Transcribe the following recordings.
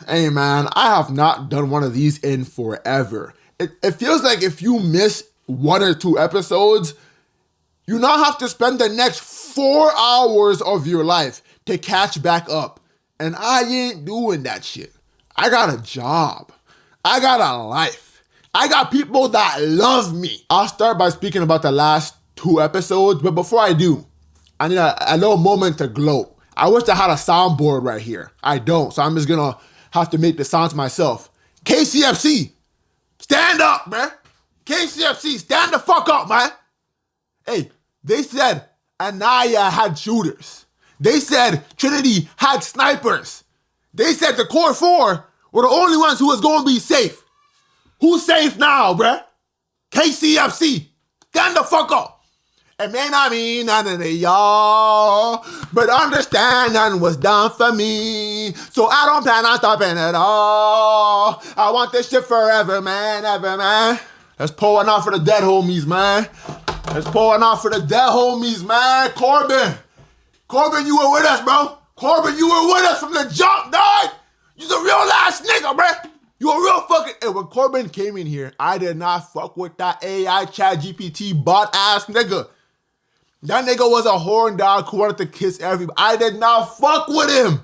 Hey man, I have not done one of these in forever. It feels like if you miss one or two episodes, you now have to spend the next 4 hours of your life to catch back up. And I ain't doing that shit. I got a job. I got a life. I got people that love me. I'll start by speaking about the last 2 episodes, but before I do, I need a little moment to gloat. I wish I had a soundboard right here. I don't, so I'm just gonna have to make the sounds myself. KCFC, stand up, man. KCFC, stand the fuck up, man. Hey, they said Anaya had shooters. They said Trinity had snipers. They said the core four were the only ones who was gonna be safe. Who's safe now, bruh? KCFC, stand the fuck up. It may not mean none to y'all, but understanding was done for me. So I don't plan on stopping at all. I want this shit forever, man, ever, man. Let's pour one out for the dead homies, man. Let's pour one out for the dead homies, man. Corbin, you were with us, bro. Corbin, you were with us from the jump, dog. You's a real ass nigga, bro. You a real fucking... And when Corbin came in here, I did not fuck with that AI chat GPT bot ass nigga. That nigga was a horn dog who wanted to kiss everybody. I did not fuck with him.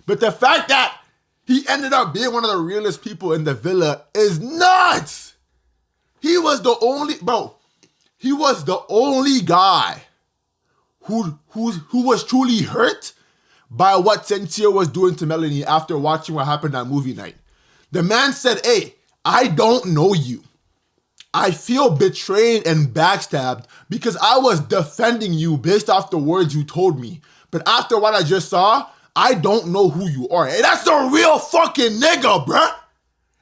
But the fact that he ended up being one of the realest people in the villa is nuts. He was the only... Bro, he was the only guy who was truly hurt by what Sincere was doing to Melanie after watching what happened at movie night. The man said, hey, I don't know you. I feel betrayed and backstabbed because I was defending you based off the words you told me. But after what I just saw, I don't know who you are. Hey, that's a real fucking nigga, bruh.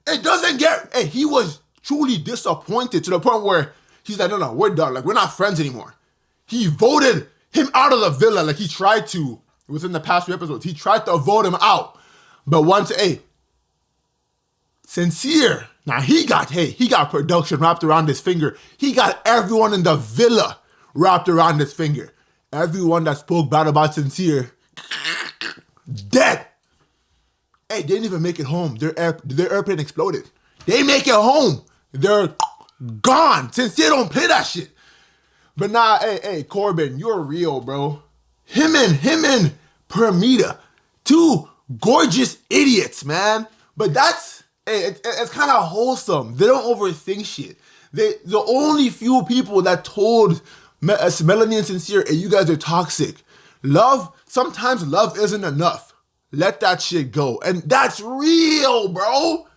It doesn't get... Hey, he was truly disappointed to the point where he's like, no, we're done. Like, we're not friends anymore. He voted him out of the villa like he tried to within the past few episodes. He tried to vote him out. But once, hey, Sincere... Now he got production wrapped around his finger. He got everyone in the villa wrapped around his finger. Everyone that spoke bad about Sincere, dead. Hey, they didn't even make it home. Their airplane exploded. They make it home. They're gone. Sincere don't play that shit. But nah, hey, Corbin, you're real, bro. Him and Permita, two gorgeous idiots, man. But that's... Hey, it's kind of wholesome. They don't overthink shit. The only few people that told Melanie and Sincere, hey, you guys are toxic. Sometimes love isn't enough. Let that shit go. And that's real, bro.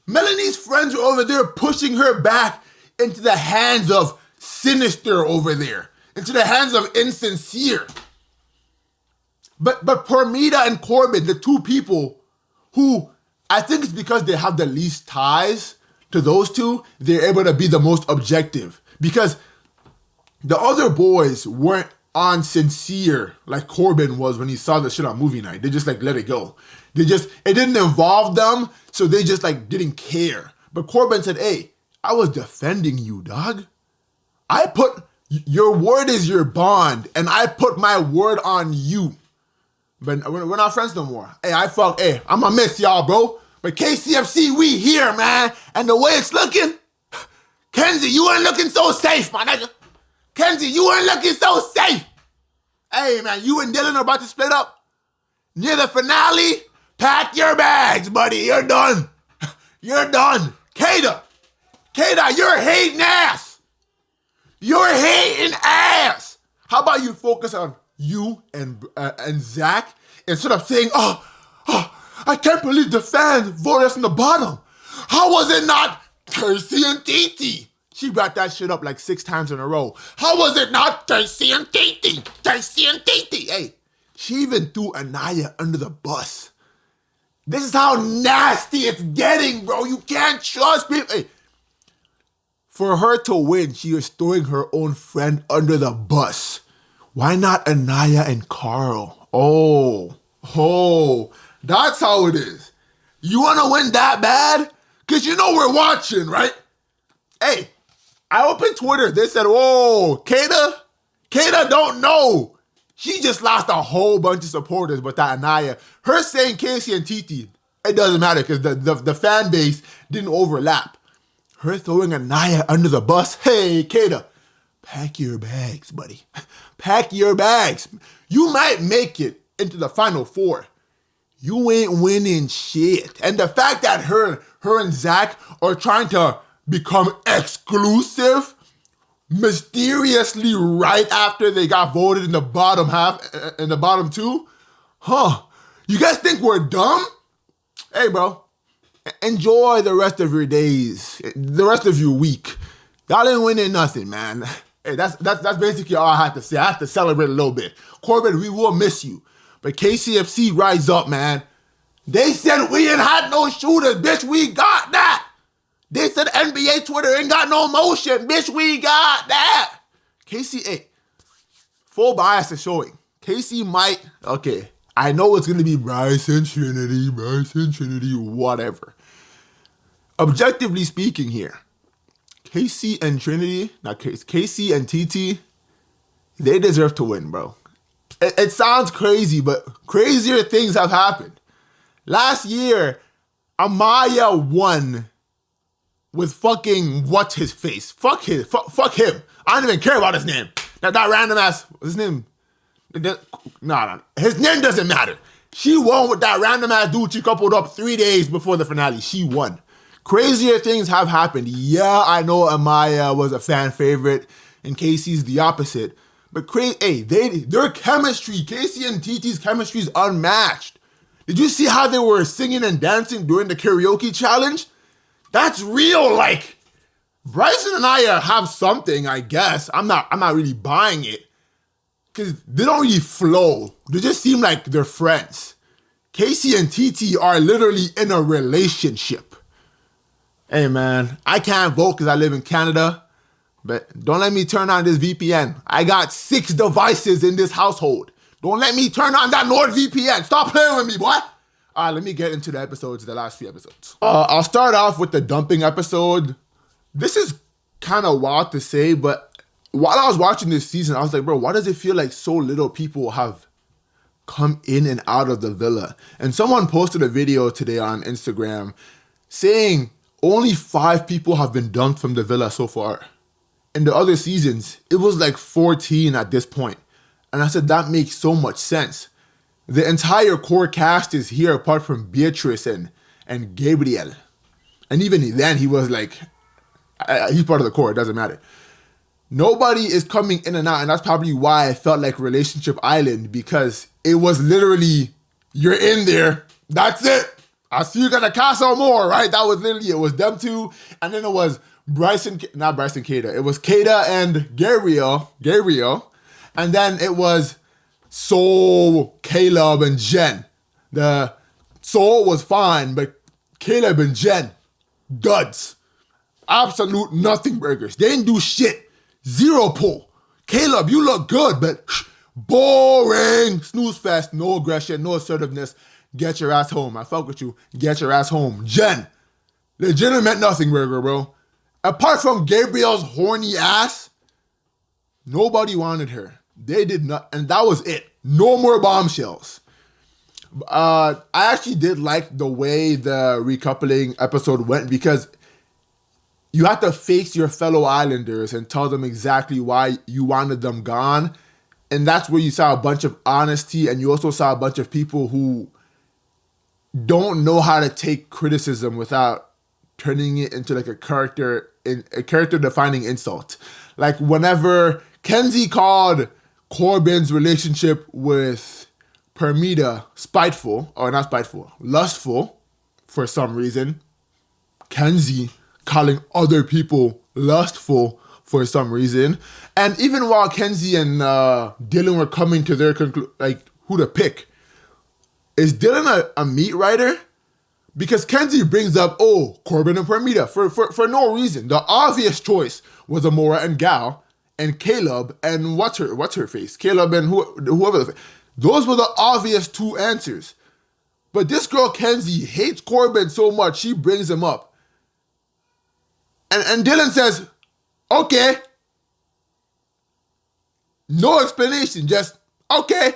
Melanie's friends are over there pushing her back into the hands of Sinister over there. Into the hands of Insincere. But Permita and Corbin, the two people who... I think it's because they have the least ties to those two, they're able to be the most objective. Because the other boys weren't on Sincere like Corbin was when he saw the shit on movie night. They just like let it go. It didn't involve them, so they just like didn't care. But Corbin said, hey, I was defending you, dog. Your word is your bond, and I put my word on you. But we're not friends no more. Hey, I'm gonna miss y'all, bro. But KCFC, we here, man. And the way it's looking, Kenzie, you ain't looking so safe, my nigga. Kenzie, you ain't looking so safe. Hey, man, you and Dylan are about to split up. Near the finale, pack your bags, buddy. You're done. You're done. Kata, you're hating ass. You're hating ass. How about you focus on you and Zach instead of saying, I can't believe the fans voted us in the bottom. How was it not Kersey and Titi? She brought that shit up like 6 times in a row. How was it not Kersey and Titi? Kersey and Titi. Hey, she even threw Anaya under the bus. This is how nasty it's getting, bro. You can't trust people. Hey, for her to win, she was throwing her own friend under the bus. Why not Anaya and Carl? Oh, that's how it is. You want to win that bad? Because you know we're watching, right? Hey, I opened Twitter. They said, whoa, Kata don't know. She just lost a whole bunch of supporters with that Anaya. Her saying Casey and Titi, It doesn't matter because the fan base didn't overlap. Her throwing Anaya under the bus. Hey, Kata, pack your bags, buddy. Pack your bags. You might make it into the Final Four. You ain't winning shit. And the fact that her and Zach are trying to become exclusive mysteriously right after they got voted in the bottom half, in the bottom two, you guys think we're dumb? Hey, bro, enjoy the rest of your days, the rest of your week. Y'all ain't winning nothing, man. Hey, that's basically all I have to say. I have to celebrate a little bit. Corbin, we will miss you. But KCFC, rise up, man. They said we ain't had no shooters, bitch. We got that. They said NBA Twitter ain't got no motion, bitch. We got that. KC, full bias is showing. KC might, okay, I know it's going to be Bryson Trinity, whatever. Objectively speaking here, KC and Trinity, not KC and TT, they deserve to win, bro. It sounds crazy, but crazier things have happened. Last year, Amaya won with fucking what's his face. Fuck him. I don't even care about his name. That random ass, his name. Nah. His name doesn't matter. She won with that random ass dude she coupled up 3 days before the finale. She won. Crazier things have happened. Yeah, I know Amaya was a fan favorite and Casey's the opposite. But their chemistry, Casey and TT's chemistry is unmatched. Did you see how they were singing and dancing during the karaoke challenge? That's real. Like, Bryson and I have something, I guess. I'm not really buying it. Because they don't really flow. They just seem like they're friends. Casey and TT are literally in a relationship. Hey, man, I can't vote because I live in Canada. But don't let me turn on this VPN. I got 6 devices in this household. Don't let me turn on that NordVPN. Stop playing with me, boy. All right, let me get into the last few episodes. I'll start off with the dumping episode. This is kind of wild to say, but while I was watching this season, I was like, bro, why does it feel like so little people have come in and out of the villa? And someone posted a video today on Instagram saying only 5 people have been dumped from the villa so far. In the other seasons, it was like 14 at this point. And I said, that makes so much sense. The entire core cast is here apart from Beatrice and Gabriel. And even then, he was like, he's part of the core, it doesn't matter. Nobody is coming in and out, and that's probably why I felt like Relationship Island, because it was literally, you're in there, that's it. I see you gonna cast out more, right? That was literally, it was them two, and then it was not Bryson Kata. It was Kata and Gabriel, and then it was Soul, Caleb, and Jen. The Soul was fine, but Caleb and Jen, duds. Absolute nothing burgers. They didn't do shit. 0 pull. Caleb, you look good, but boring. Snooze fest, no aggression, no assertiveness. Get your ass home. I fuck with you. Get your ass home. Jen, legitimate nothing burger, bro. Apart from Gabriel's horny ass, nobody wanted her. They did not, and that was it. No more bombshells. I actually did like the way the recoupling episode went, because you have to face your fellow Islanders and tell them exactly why you wanted them gone. And that's where you saw a bunch of honesty, and you also saw a bunch of people who don't know how to take criticism without turning it into like a character defining insult. Like whenever Kenzie called Corbin's relationship with Permita lustful for some reason. Kenzie calling other people lustful for some reason. And even while Kenzie and Dylan were coming to their who to pick, is Dylan a meat writer? Because Kenzie brings up, Corbin and Permita for no reason. The obvious choice was Amora and Gal and Caleb and what's her face? Caleb and whoever. Those were the obvious 2 answers. But this girl Kenzie hates Corbin so much, she brings him up. And Dylan says, okay. No explanation, just, okay.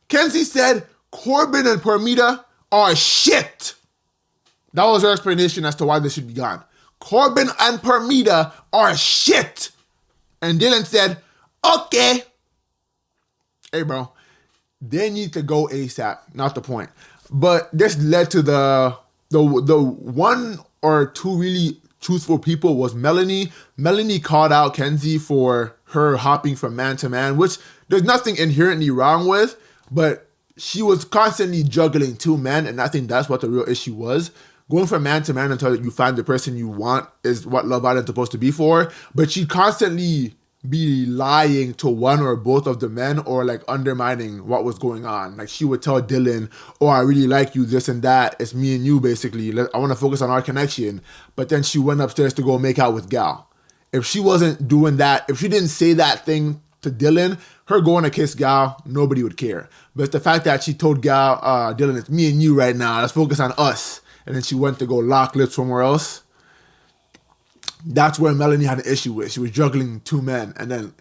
Kenzie said Corbin and Permita are shit. That was her explanation as to why they should be gone. Corbin and Permita are shit. And Dylan said, okay. Hey, bro, they need to go ASAP. Not the point. But this led to the one or two really truthful people was Melanie. Melanie called out Kenzie for her hopping from man to man, which there's nothing inherently wrong with, but she was constantly juggling two men, and I think that's what the real issue was. Going from man to man until you find the person you want is what Love Island's supposed to be for, but she'd constantly be lying to one or both of the men or like undermining what was going on. Like she would tell Dylan, oh, I really like you, this and that. It's me and you, basically. I want to focus on our connection. But then she went upstairs to go make out with Gal. If she wasn't doing that, if she didn't say that thing to Dylan, her going to kiss Gal, nobody would care. But it's the fact that she told Gal, Dylan, it's me and you right now. Let's focus on us. And then she went to go lock lips somewhere else. That's where Melanie had an issue with. She was juggling two men. And then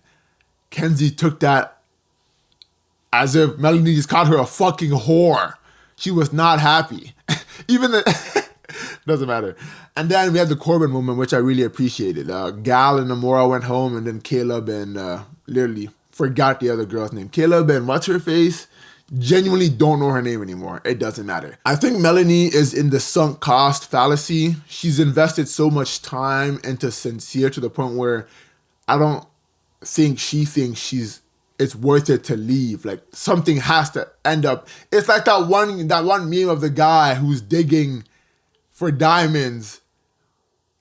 Kenzie took that as if Melanie just called her a fucking whore. She was not happy. Even the... doesn't matter. And then we had the Corbin moment, which I really appreciated. Gal and Namora went home, and then Caleb and literally forgot the other girl's name. Caleb and what's her face? Genuinely don't know her name anymore. It doesn't matter. I think Melanie is in the sunk cost fallacy. She's invested so much time into Sincere to the point where I don't think she thinks it's worth it to leave. Like something has to end up. It's like that one meme of the guy who's digging for diamonds.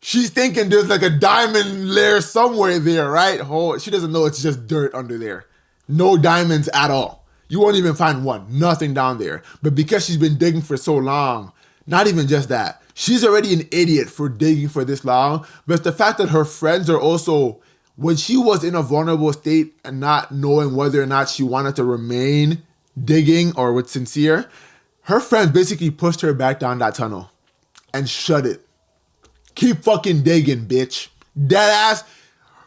She's thinking there's like a diamond layer somewhere there, right? She doesn't know it's just dirt under there. No diamonds at all. You won't even find one. Nothing down there. But because she's been digging for so long, not even just that, she's already an idiot for digging for this long. But it's the fact that her friends are also, when she was in a vulnerable state and not knowing whether or not she wanted to remain digging or with Sincere, her friends basically pushed her back down that tunnel and shut it. Keep fucking digging, bitch. Dead ass.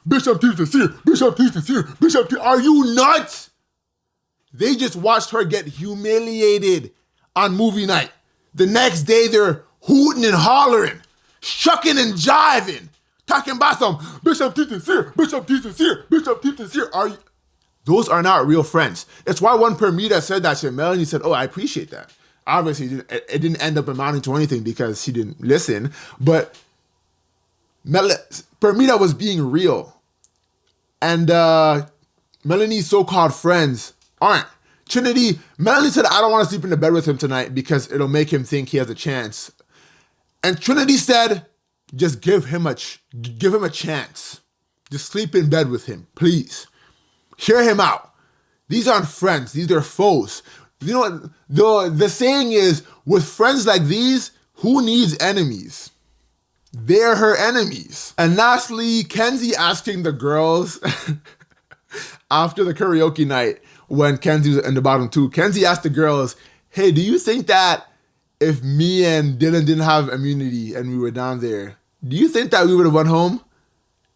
Bitch, I'm Team Sincere. Bitch, I'm Team Sincere. Bitch, I'm Team... Are you nuts? They just watched her get humiliated on movie night. The next day, they're hooting and hollering, shucking and jiving, talking about some, bitch, I'm Team Sincere. Bitch, I'm Team Sincere. Bitch, I'm Team Sincere. Those are not real friends. It's why when Permita said that shit, Melanie said, oh, I appreciate that. Obviously, it didn't end up amounting to anything because she didn't listen, but Permita was being real. And Melanie's so-called friends aren't. Trinity, Melanie said, I don't want to sleep in the bed with him tonight because it'll make him think he has a chance. And Trinity said, just give him a chance. Just sleep in bed with him, please. Hear him out. These aren't friends. These are foes. You know, the saying is, with friends like these, who needs enemies? They're her enemies. And lastly, Kenzie asking the girls after the karaoke night when Kenzie was in the bottom two, Kenzie asked the girls, hey, do you think that if me and Dylan didn't have immunity and we were down there, do you think that we would have went home?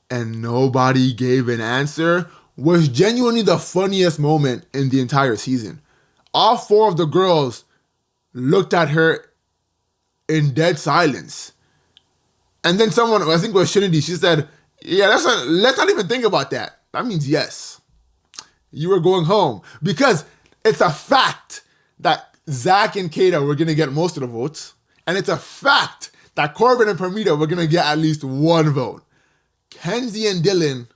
And nobody gave an answer. Was genuinely the funniest moment in the entire season. All four of the girls looked at her in dead silence. And then someone, I think it was Trinity, she said, yeah, let's not even think about that. That means yes. You were going home. Because it's a fact that Zach and Kata were going to get most of the votes. And it's a fact that Corbin and Permita were going to get at least one vote. Kenzie and Dylan,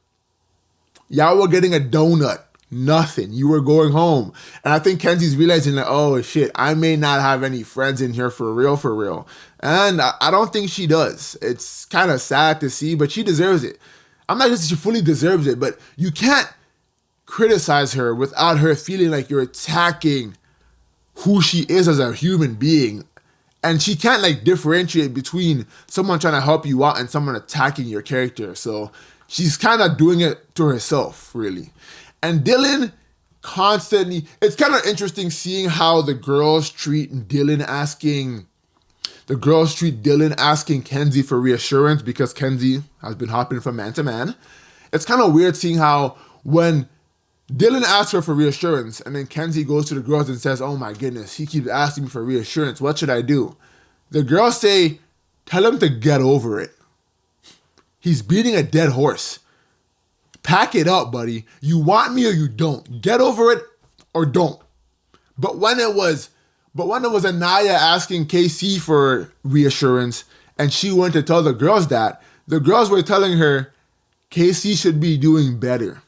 y'all were getting a donut. Nothing. You were going home. And I think Kenzie's realizing that, oh shit, I may not have any friends in here for real. And I don't think she does. It's kind of sad to see, but she deserves it. I'm not just she fully deserves it, but you can't criticize her without her feeling like you're attacking who she is as a human being. And she can't like differentiate between someone trying to help you out and someone attacking your character. So she's kind of doing it to herself, really. And Dylan constantly, it's kind of interesting seeing how the girls treat Dylan asking Kenzie for reassurance because Kenzie has been hopping from man to man. It's kind of weird seeing how when Dylan asks her for reassurance and then Kenzie goes to the girls and says, oh my goodness, he keeps asking me for reassurance. What should I do? The girls say, tell him to get over it. He's beating a dead horse. Pack it up, buddy. You want me or you don't. Get over it or don't. But when it was Anaya asking KC for reassurance and she went to tell the girls that, the girls were telling her, KC should be doing better.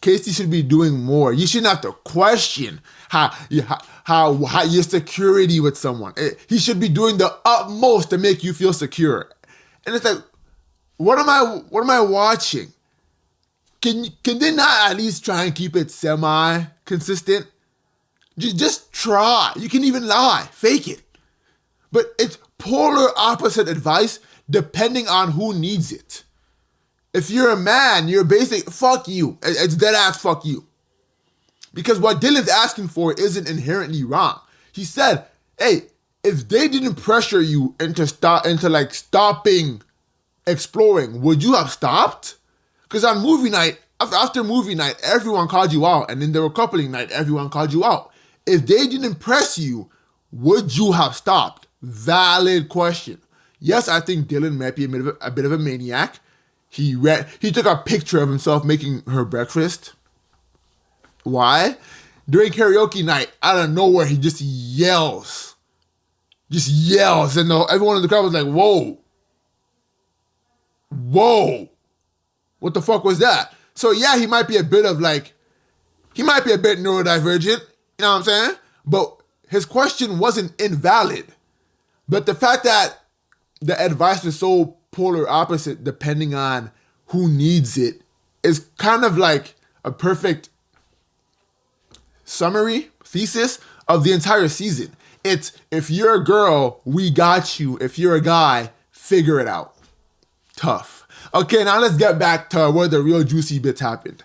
KC should be doing more. You shouldn't have to question how your security with someone. He should be doing the utmost to make you feel secure. And it's like, what am I watching? Can they not at least try and keep it semi-consistent? Just try. You can even lie. Fake it. But it's polar opposite advice depending on who needs it. If you're a man, you're basic, fuck you. It's dead ass fuck you. Because what Dylan's asking for isn't inherently wrong. He said, hey, if they didn't pressure you into stopping exploring, would you have stopped? Because on movie night, after movie night, everyone called you out. And then there were coupling night, everyone called you out. If they didn't impress you, would you have stopped? Valid question. Yes, I think Dylan might be a bit of a maniac. He took a picture of himself making her breakfast. Why? During karaoke night, out of nowhere, he just yells. And everyone in the crowd was like, whoa. What the fuck was that? So yeah, he might be a bit neurodivergent, you know what I'm saying? But his question wasn't invalid. But the fact that the advice was so polar opposite depending on who needs it is kind of like a perfect summary, thesis of the entire season. It's, if you're a girl, we got you. If you're a guy, figure it out. Tough. Okay, now let's get back to where the real juicy bits happened.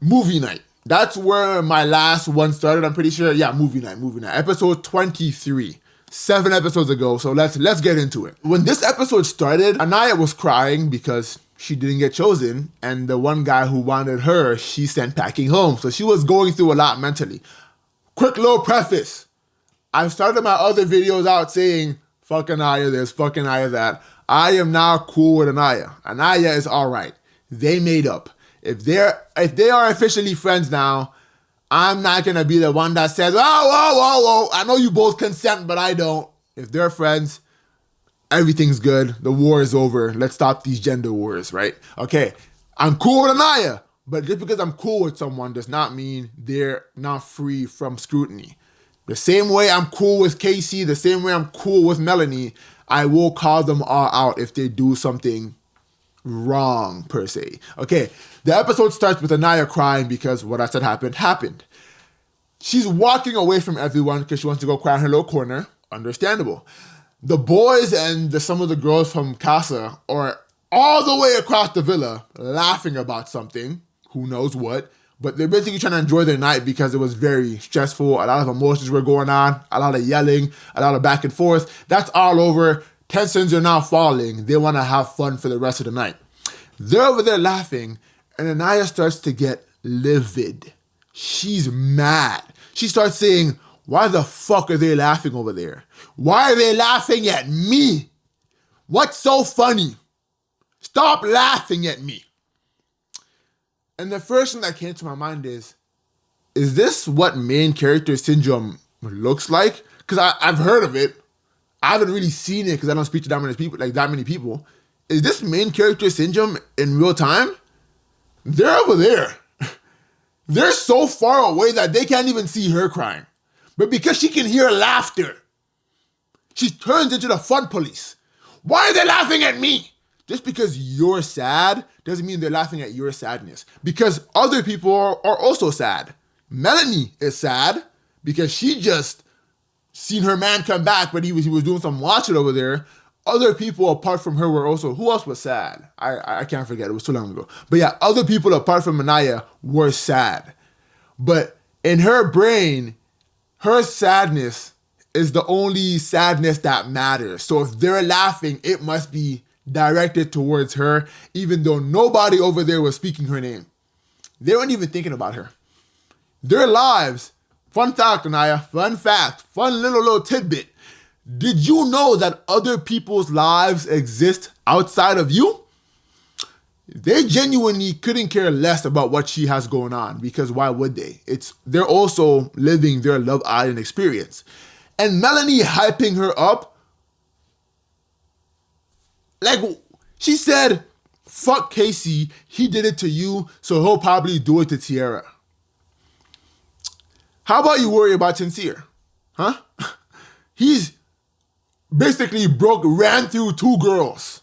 Movie night. That's where my last one started, I'm pretty sure. Yeah, movie night. Episode 23. 7 episodes ago, so let's get into it. When this episode started, Anaya was crying because she didn't get chosen, and the one guy who wanted her, she sent packing home. So she was going through a lot mentally. Quick little preface. I've started my other videos out saying, fuck Anaya this, fuck Anaya that. I am now cool with Anaya. Anaya is alright. They made up. If they are officially friends now, I'm not going to be the one that says, whoa, I know you both consent, but I don't. If they're friends, everything's good. The war is over. Let's stop these gender wars, right? Okay, I'm cool with Anaya, but just because I'm cool with someone does not mean they're not free from scrutiny. The same way I'm cool with Casey, the same way I'm cool with Melanie, I will call them all out if they do something wrong, per se. Okay, the episode starts with Anaya crying because what I said happened. She's walking away from everyone because she wants to go cry in her little corner. Understandable. The boys and some of the girls from Casa are all the way across the villa laughing about something, who knows what, but they're basically trying to enjoy their night because it was very stressful. A lot of emotions were going on, a lot of yelling, a lot of back and forth. That's all over. Tensions are now falling. They want to have fun for the rest of the night. They're over there laughing, and Anaya starts to get livid. She's mad. She starts saying, why the fuck are they laughing over there? Why are they laughing at me? What's so funny? Stop laughing at me. And the first thing that came to my mind is this what main character syndrome looks like? Because I've heard of it. I haven't really seen it because I don't speak to that many people. Is this main character syndrome in real time? They're over there. They're so far away that they can't even see her crying. But because she can hear laughter, she turns into the fun police. Why are they laughing at me? Just because you're sad doesn't mean they're laughing at your sadness. Because other people are also sad. Melanie is sad because she just seen her man come back, but he was doing some watching over there. Other people apart from her were also, who else was sad? I can't forget, it was too long ago. But yeah, other people apart from Anaya were sad. But in her brain, her sadness is the only sadness that matters. So if they're laughing, it must be directed towards her, even though nobody over there was speaking her name. They weren't even thinking about her. Their lives, fun fact, Anaya, fun fact, fun little tidbit. Did you know that other people's lives exist outside of you? They genuinely couldn't care less about what she has going on, because why would they? They're also living their Love Island experience. And Melanie hyping her up, like she said, fuck Casey, he did it to you, so he'll probably do it to Tiara. How about you worry about Sincere? Huh? He's basically ran through 2 girls.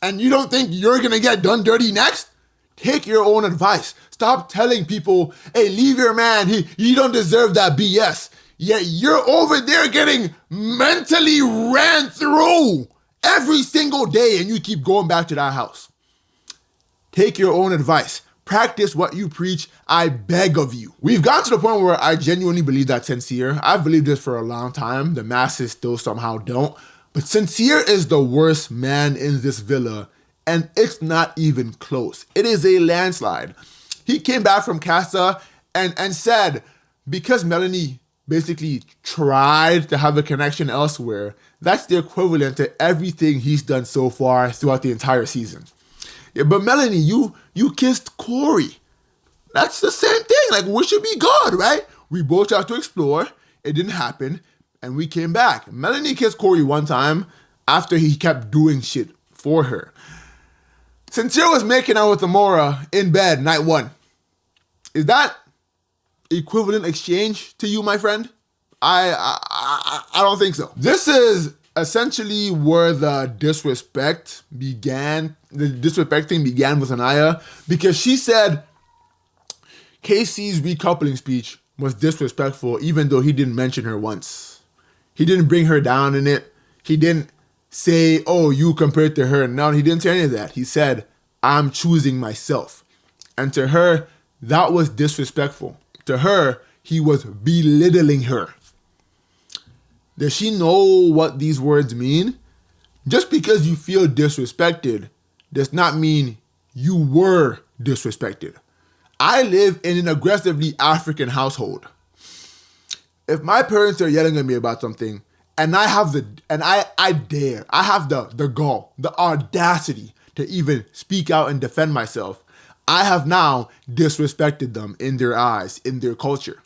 And you don't think you're gonna get done dirty next? Take your own advice. Stop telling people, hey, leave your man, you don't deserve that BS. Yet you're over there getting mentally ran through every single day, and you keep going back to that house. Take your own advice. Practice what you preach, I beg of you. We've gotten to the point where I genuinely believe that Sincere, I've believed this for a long time, the masses still somehow don't, but Sincere is the worst man in this villa, and it's not even close. It is a landslide. He came back from Casa and said, because Melanie basically tried to have a connection elsewhere, that's the equivalent to everything he's done so far throughout the entire season. Yeah, but Melanie, you kissed Corey. That's the same thing. Like, we should be good, right? We both tried to explore. It didn't happen. And we came back. Melanie kissed Corey one time after he kept doing shit for her. Sincere was making out with Amora in bed night 1. Is that equivalent exchange to you, my friend? I don't think so. This is essentially where the disrespect began. The disrespect thing began with Anaya, because she said Casey's recoupling speech was disrespectful, even though he didn't mention her once. He didn't bring her down in it. He didn't say, oh, you compared to her. No, he didn't say any of that. He said, I'm choosing myself. And to her, that was disrespectful. To her, he was belittling her. Does she know what these words mean? Just because you feel disrespected does not mean you were disrespected. I live in an aggressively African household. If my parents are yelling at me about something, and I have the gall, the audacity to even speak out and defend myself, I have now disrespected them in their eyes, in their culture.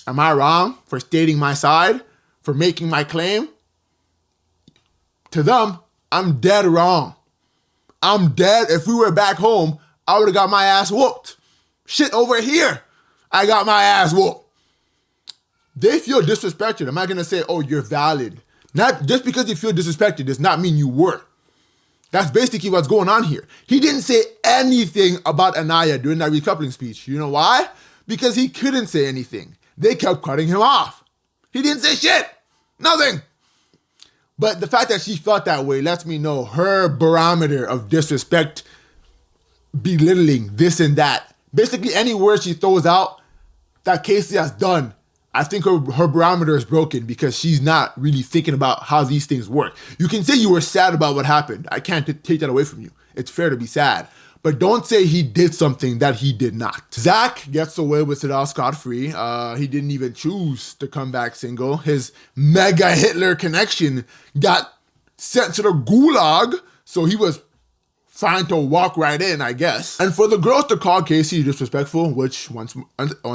Am I wrong for stating my side, for making my claim? To them, I'm dead wrong. I'm dead. If we were back home, I would have got my ass whooped. Shit, over here, I got my ass whooped. They feel disrespected. Am I going to say, oh, you're valid? Not just because you feel disrespected does not mean you were. That's basically what's going on here. He didn't say anything about Anaya during that recoupling speech. You know why? Because he couldn't say anything. They kept cutting him off. He didn't say shit. Nothing. But the fact that she felt that way lets me know her barometer of disrespect, belittling, this and that. Basically, any word she throws out that Casey has done, I think her barometer is broken, because she's not really thinking about how these things work. You can say you were sad about what happened. I can't take that away from you. It's fair to be sad. But don't say he did something that he did not. Zach gets away with it all scot-free. He didn't even choose to come back single. His mega Hitler connection got sent to the gulag, so he was fine to walk right in, I guess. And for the girls to call Casey disrespectful, which once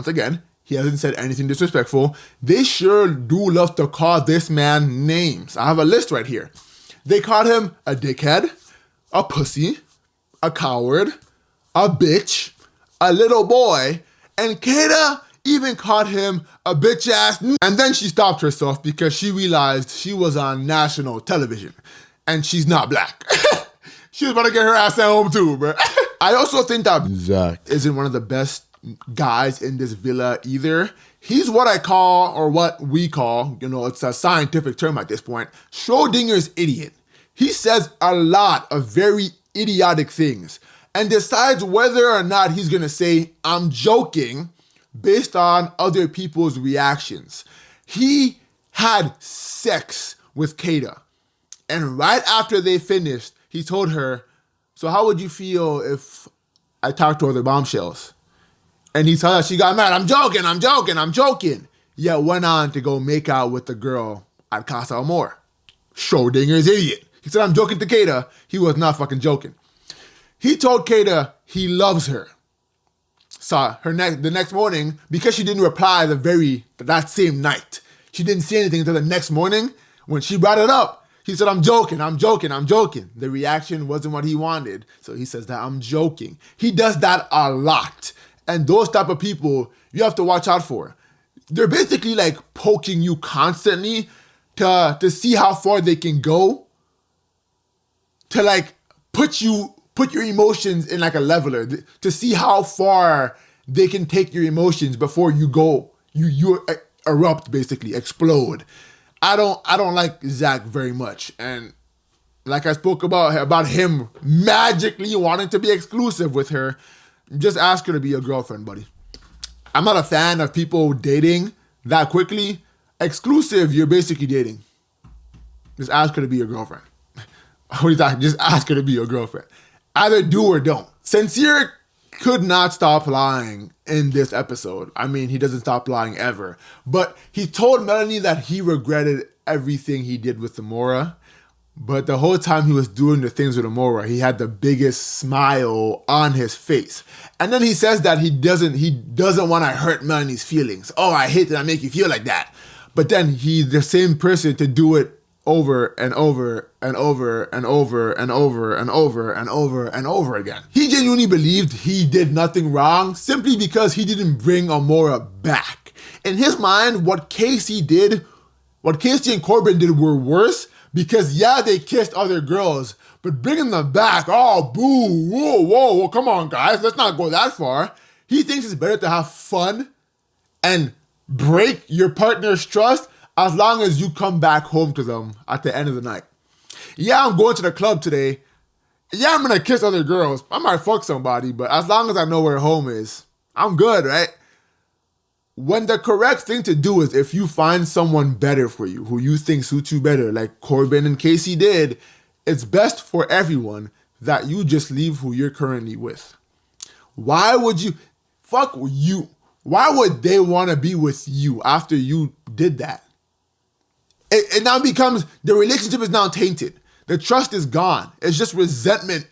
again, he hasn't said anything disrespectful, they sure do love to call this man names. I have a list right here. They called him a dickhead, a pussy, a coward, a bitch, a little boy, and Kata even called him a bitch ass. And then she stopped herself because she realized she was on national television and she's not black. She was about to get her ass at home too, bro. I also think that Zach isn't one of the best guys in this villa either. He's what I call, or what we call, it's a scientific term at this point, Schrodinger's idiot. He says a lot of very idiotic things and decides whether or not he's gonna say, I'm joking, based on other people's reactions. He had sex with Kata, and right after they finished, he told her, so how would you feel if I talked to other bombshells? And he told her, she got mad. I'm joking. Yet went on to go make out with the girl at Casa Amor. Schrodinger's idiot. He said, I'm joking to Kata. He was not fucking joking. He told Kata he loves her. So the next morning, because she didn't reply that same night, she didn't say anything until the next morning. When she brought it up, he said, I'm joking. The reaction wasn't what he wanted. So he says that I'm joking. He does that a lot. And those type of people, you have to watch out for. They're basically like poking you constantly to see how far they can go, to like put your emotions in like a leveler, to see how far they can take your emotions before you go, you erupt, basically explode. I don't like Zach very much, and like I spoke about him magically wanting to be exclusive with her, just ask her to be your girlfriend, buddy. I'm not a fan of people dating that quickly. Exclusive, you're basically dating. Just ask her to be your girlfriend. What are you talking? Just ask her to be your girlfriend. Either do or don't. Sincere could not stop lying in this episode. I mean, he doesn't stop lying ever. But he told Melanie that he regretted everything he did with Amora. But the whole time he was doing the things with Amora, he had the biggest smile on his face. And then he says that he doesn't want to hurt Melanie's feelings. Oh, I hate that I make you feel like that. But then he's the same person to do it over and over and over and over and over and over and over and over again. He genuinely believed he did nothing wrong simply because he didn't bring Amora back. In his mind, what Casey and Corbin did were worse because, yeah, they kissed other girls, but bringing them back, oh, boo, whoa, come on, guys, let's not go that far. He thinks it's better to have fun and break your partner's trust as long as you come back home to them at the end of the night. Yeah, I'm going to the club today. Yeah, I'm gonna kiss other girls. I might fuck somebody, but as long as I know where home is, I'm good, right? When the correct thing to do is if you find someone better for you, who you think suits you better, like Corbin and Casey did, it's best for everyone that you just leave who you're currently with. Why would you, fuck you, why would they want to be with you after you did that? It now becomes, the relationship is now tainted. The trust is gone. It's just resentment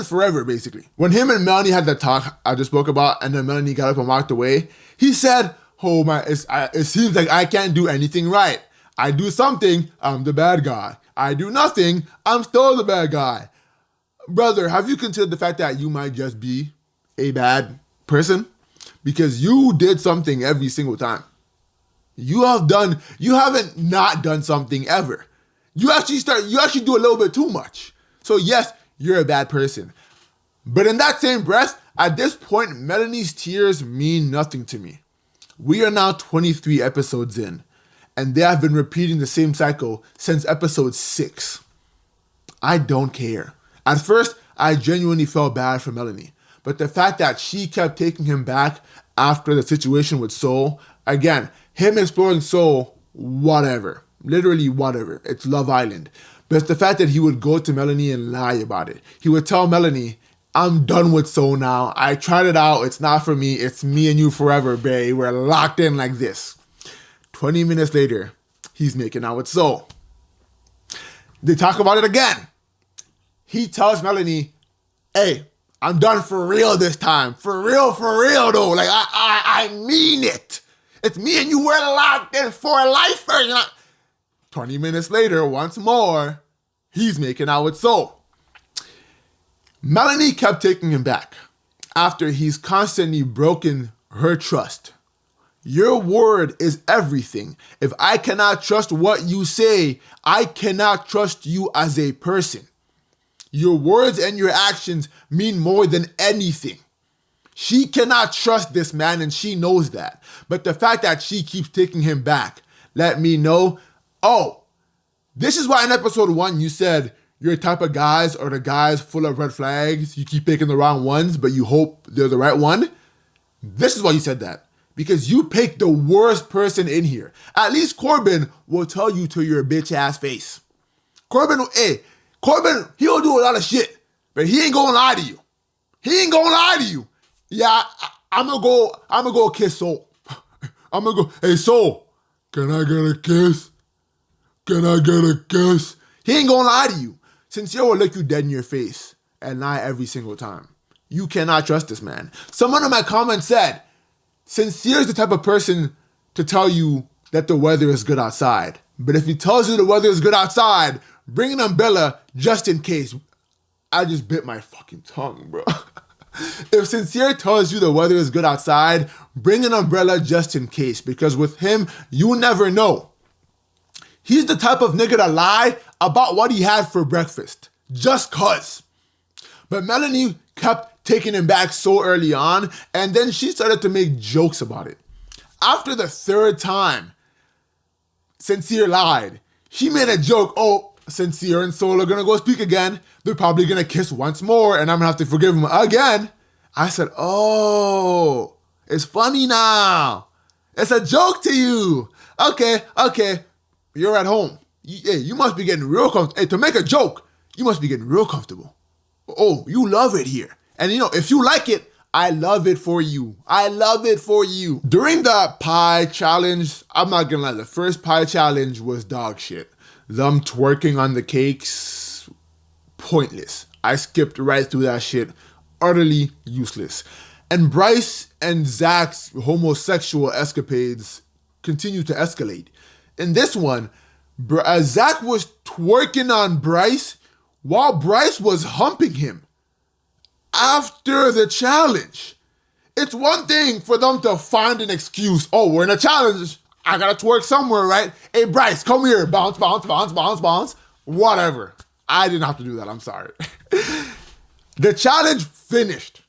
forever, basically. When him and Melanie had that talk I just spoke about, and then Melanie got up and walked away, he said, oh my, it seems like I can't do anything right. I do something, I'm the bad guy. I do nothing, I'm still the bad guy. Brother, have you considered the fact that you might just be a bad person? Because you did something every single time. You haven't not done something ever. You actually do a little bit too much. So yes, you're a bad person. But in that same breath, at this point, Melanie's tears mean nothing to me. We are now 23 episodes in, and they have been repeating the same cycle since episode 6. I don't care. At first, I genuinely felt bad for Melanie. But the fact that she kept taking him back after the situation with Soul, again, him exploring Soul, whatever. Literally whatever. It's Love Island. But it's the fact that he would go to Melanie and lie about it. He would tell Melanie, I'm done with Soul now. I tried it out. It's not for me. It's me and you forever, babe. We're locked in like this. 20 minutes later, he's making out with Soul. They talk about it again. He tells Melanie, hey, I'm done for real this time. For real though. Like, I mean it. It's me and you, we're locked in for a lifer. You know? 20 minutes later, once more, he's making out with Soul. Melanie kept taking him back after he's constantly broken her trust. Your word is everything. If I cannot trust what you say, I cannot trust you as a person. Your words and your actions mean more than anything. She cannot trust this man and she knows that. But the fact that she keeps taking him back, let me know, oh, this is why in episode 1 you said your type of guys are the guys full of red flags. You keep picking the wrong ones, but you hope they're the right one. This is why you said that. Because you picked the worst person in here. At least Corbin will tell you to your bitch ass face. Corbin, he'll do a lot of shit, but he ain't gonna lie to you. Yeah, I'm gonna go kiss Soul. I'm gonna go, hey Soul, Can I get a kiss? Can I get a kiss? He ain't gonna lie to you. Sincere will look you dead in your face and lie every single time. You cannot trust this man. Someone in my comments said, Sincere is the type of person to tell you that the weather is good outside. But if he tells you the weather is good outside, bring an umbrella just in case. I just bit my fucking tongue, bro. If Sincere tells you the weather is good outside, bring an umbrella just in case. Because with him, you never know. He's the type of nigga to lie about what he had for breakfast. Just cuz. But Melanie kept taking him back so early on, and then she started to make jokes about it. After the third time, Sincere lied. She made a joke, oh, Sincere and Soul are gonna go speak again. They're probably gonna kiss once more, and I'm gonna have to forgive him again. I said, oh, it's funny now. It's a joke to you. Okay. You're at home. You must be getting real comfortable. Hey, to make a joke, you must be getting real comfortable. Oh, you love it here. And if you like it, I love it for you. I love it for you. During the pie challenge, I'm not gonna lie, the first pie challenge was dog shit. Them twerking on the cakes, pointless. I skipped right through that shit. Utterly useless. And Bryce and Zach's homosexual escapades continue to escalate. In this one, Zach was twerking on Bryce while Bryce was humping him after the challenge. It's one thing for them to find an excuse. Oh, we're in a challenge. I gotta twerk somewhere, right? Hey, Bryce, come here. Bounce, bounce, bounce, bounce, bounce. Whatever. I didn't have to do that. I'm sorry. The challenge finished.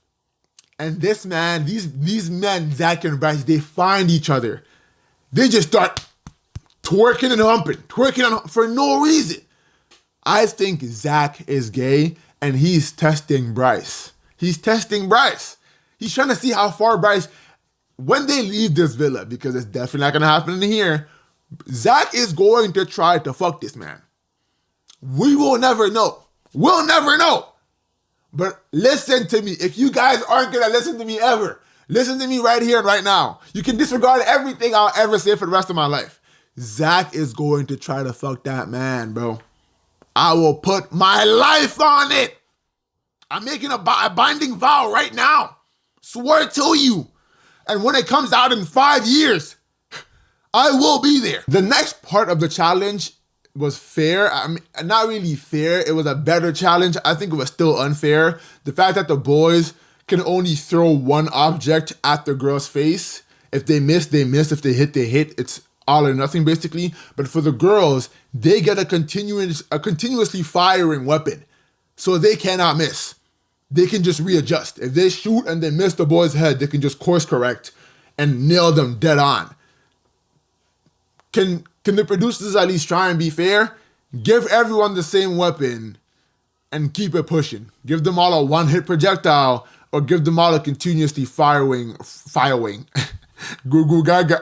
And this man, these men, Zach and Bryce, they find each other. They just start twerking and humping, for no reason. I think Zach is gay and he's testing Bryce. He's testing Bryce. He's trying to see how far Bryce, when they leave this villa, because it's definitely not gonna happen in here, Zach is going to try to fuck this man. We will never know. We'll never know. But listen to me. If you guys aren't gonna listen to me ever, listen to me right here and right now. You can disregard everything I'll ever say for the rest of my life. Zach is going to try to fuck that man, bro. I will put my life on it. I'm making a binding vow right now. Swear to you. And when it comes out in 5 years, I will be there. The next part of the challenge was fair. I mean, not really fair. It was a better challenge. I think it was still unfair. The fact that the boys can only throw one object at the girl's face. If they miss, they miss. If they hit, they hit. It's all or nothing, basically. But for the girls, they get a continuously firing weapon. So they cannot miss. They can just readjust. If they shoot and they miss the boy's head, they can just course correct and nail them dead on. Can the producers at least try and be fair? Give everyone the same weapon and keep it pushing. Give them all a one-hit projectile or give them all a continuously firing, goo goo gaga,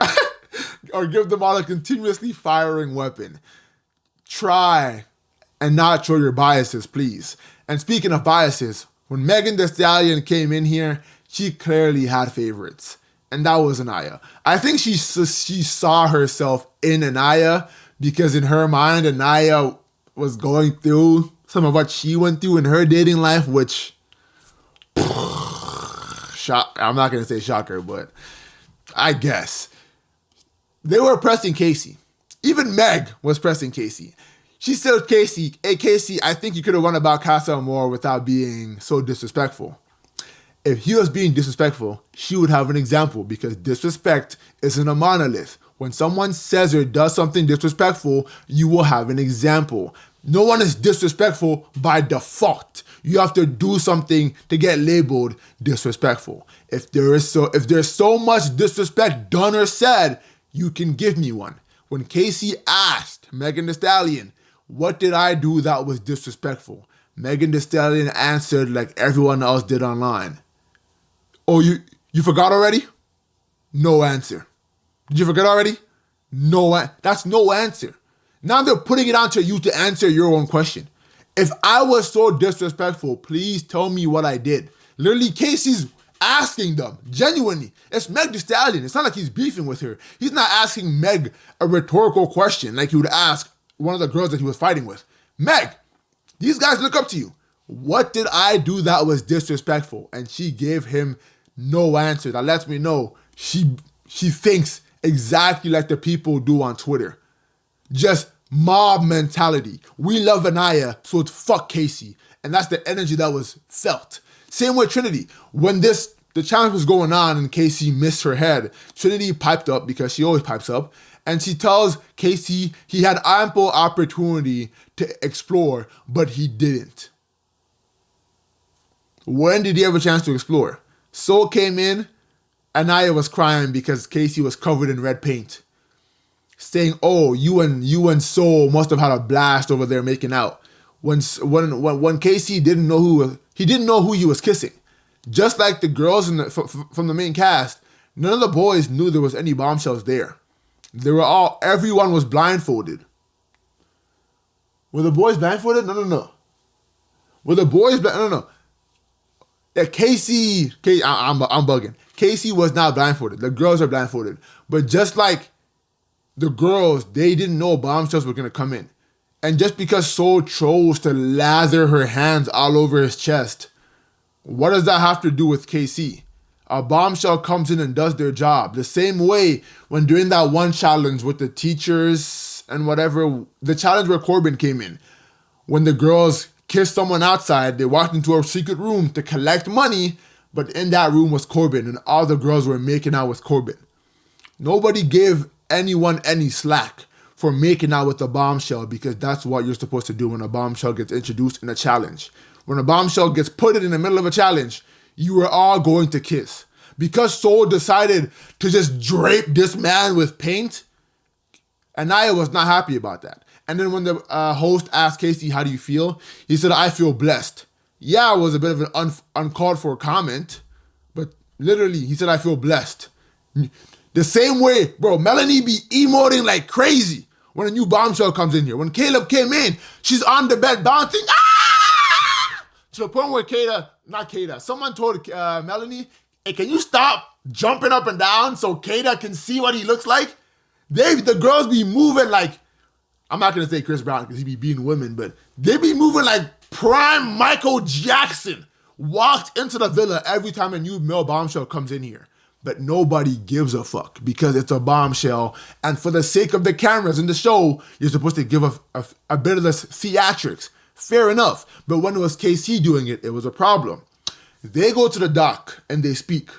or give them all a continuously firing weapon. Try and not show your biases, please. And speaking of biases, when Megan Thee Stallion came in here, she clearly had favorites. And that was Anaya. I think she saw herself in Anaya because in her mind, Anaya was going through some of what she went through in her dating life, which, I'm not going to say shocker, but I guess. They were pressing Casey. Even Meg was pressing Casey. She said, Casey, hey Casey, I think you could have won about Casa more without being so disrespectful. If he was being disrespectful, she would have an example because disrespect isn't a monolith. When someone says or does something disrespectful, you will have an example. No one is disrespectful by default. You have to do something to get labeled disrespectful. If there's so much disrespect done or said, you can give me one. When Casey asked Megan Thee Stallion, what did I do that was disrespectful? Megan Thee Stallion answered like everyone else did online. Oh, you forgot already? No answer. Did you forget already? No, that's no answer. Now they're putting it onto you to answer your own question. If I was so disrespectful, please tell me what I did. Literally, Casey's asking them, genuinely. It's Meg Thee Stallion. It's not like he's beefing with her. He's not asking Meg a rhetorical question like he would ask one of the girls that he was fighting with. Meg, these guys look up to you. What did I do that was disrespectful? And she gave him no answer. That lets me know she thinks exactly like the people do on Twitter. Just mob mentality. We love Anaya, so it's fuck Casey. And that's the energy that was felt. Same with Trinity. When the challenge was going on and Casey missed her head, Trinity piped up, because she always pipes up, and she tells Casey he had ample opportunity to explore, but he didn't. When did he have a chance to explore? Soul came in, Anaya was crying because Casey was covered in red paint, saying, "Oh, you and Soul must have had a blast over there making out." When Casey didn't know who he was kissing. Just like the girls from the main cast, none of the boys knew there was any bombshells there. Everyone was blindfolded. Were the boys blindfolded? No. Were the boys no. Yeah, Casey, I'm bugging. Casey was not blindfolded. The girls are blindfolded. But just like the girls, they didn't know bombshells were going to come in. And just because Soul chose to lather her hands all over his chest, what does that have to do with KC? A bombshell comes in and does their job. The same way when during that one challenge with the teachers and whatever, the challenge where Corbin came in, when the girls kissed someone outside, they walked into a secret room to collect money, but in that room was Corbin and all the girls were making out with Corbin. Nobody gave anyone any slack for making out with a bombshell, because that's what you're supposed to do when a bombshell gets introduced in a challenge. When a bombshell gets put in the middle of a challenge, you are all going to kiss. Because Soul decided to just drape this man with paint, Anaya was not happy about that. And then when the host asked Casey, "How do you feel?" he said, "I feel blessed." Yeah, it was a bit of an uncalled for comment, but literally, he said, "I feel blessed." The same way, bro, Melanie be emoting like crazy when a new bombshell comes in here. When Caleb came in, she's on the bed bouncing, to the point where someone told Melanie, "Hey, can you stop jumping up and down so Kata can see what he looks like?" The girls be moving like, I'm not going to say Chris Brown because he be beating women, but they be moving like prime Michael Jackson walked into the villa every time a new male bombshell comes in here. But nobody gives a fuck because it's a bombshell. And for the sake of the cameras in the show, you're supposed to give a bit of this theatrics. Fair enough. But when it was KC doing it, it was a problem. They go to the dock and they speak.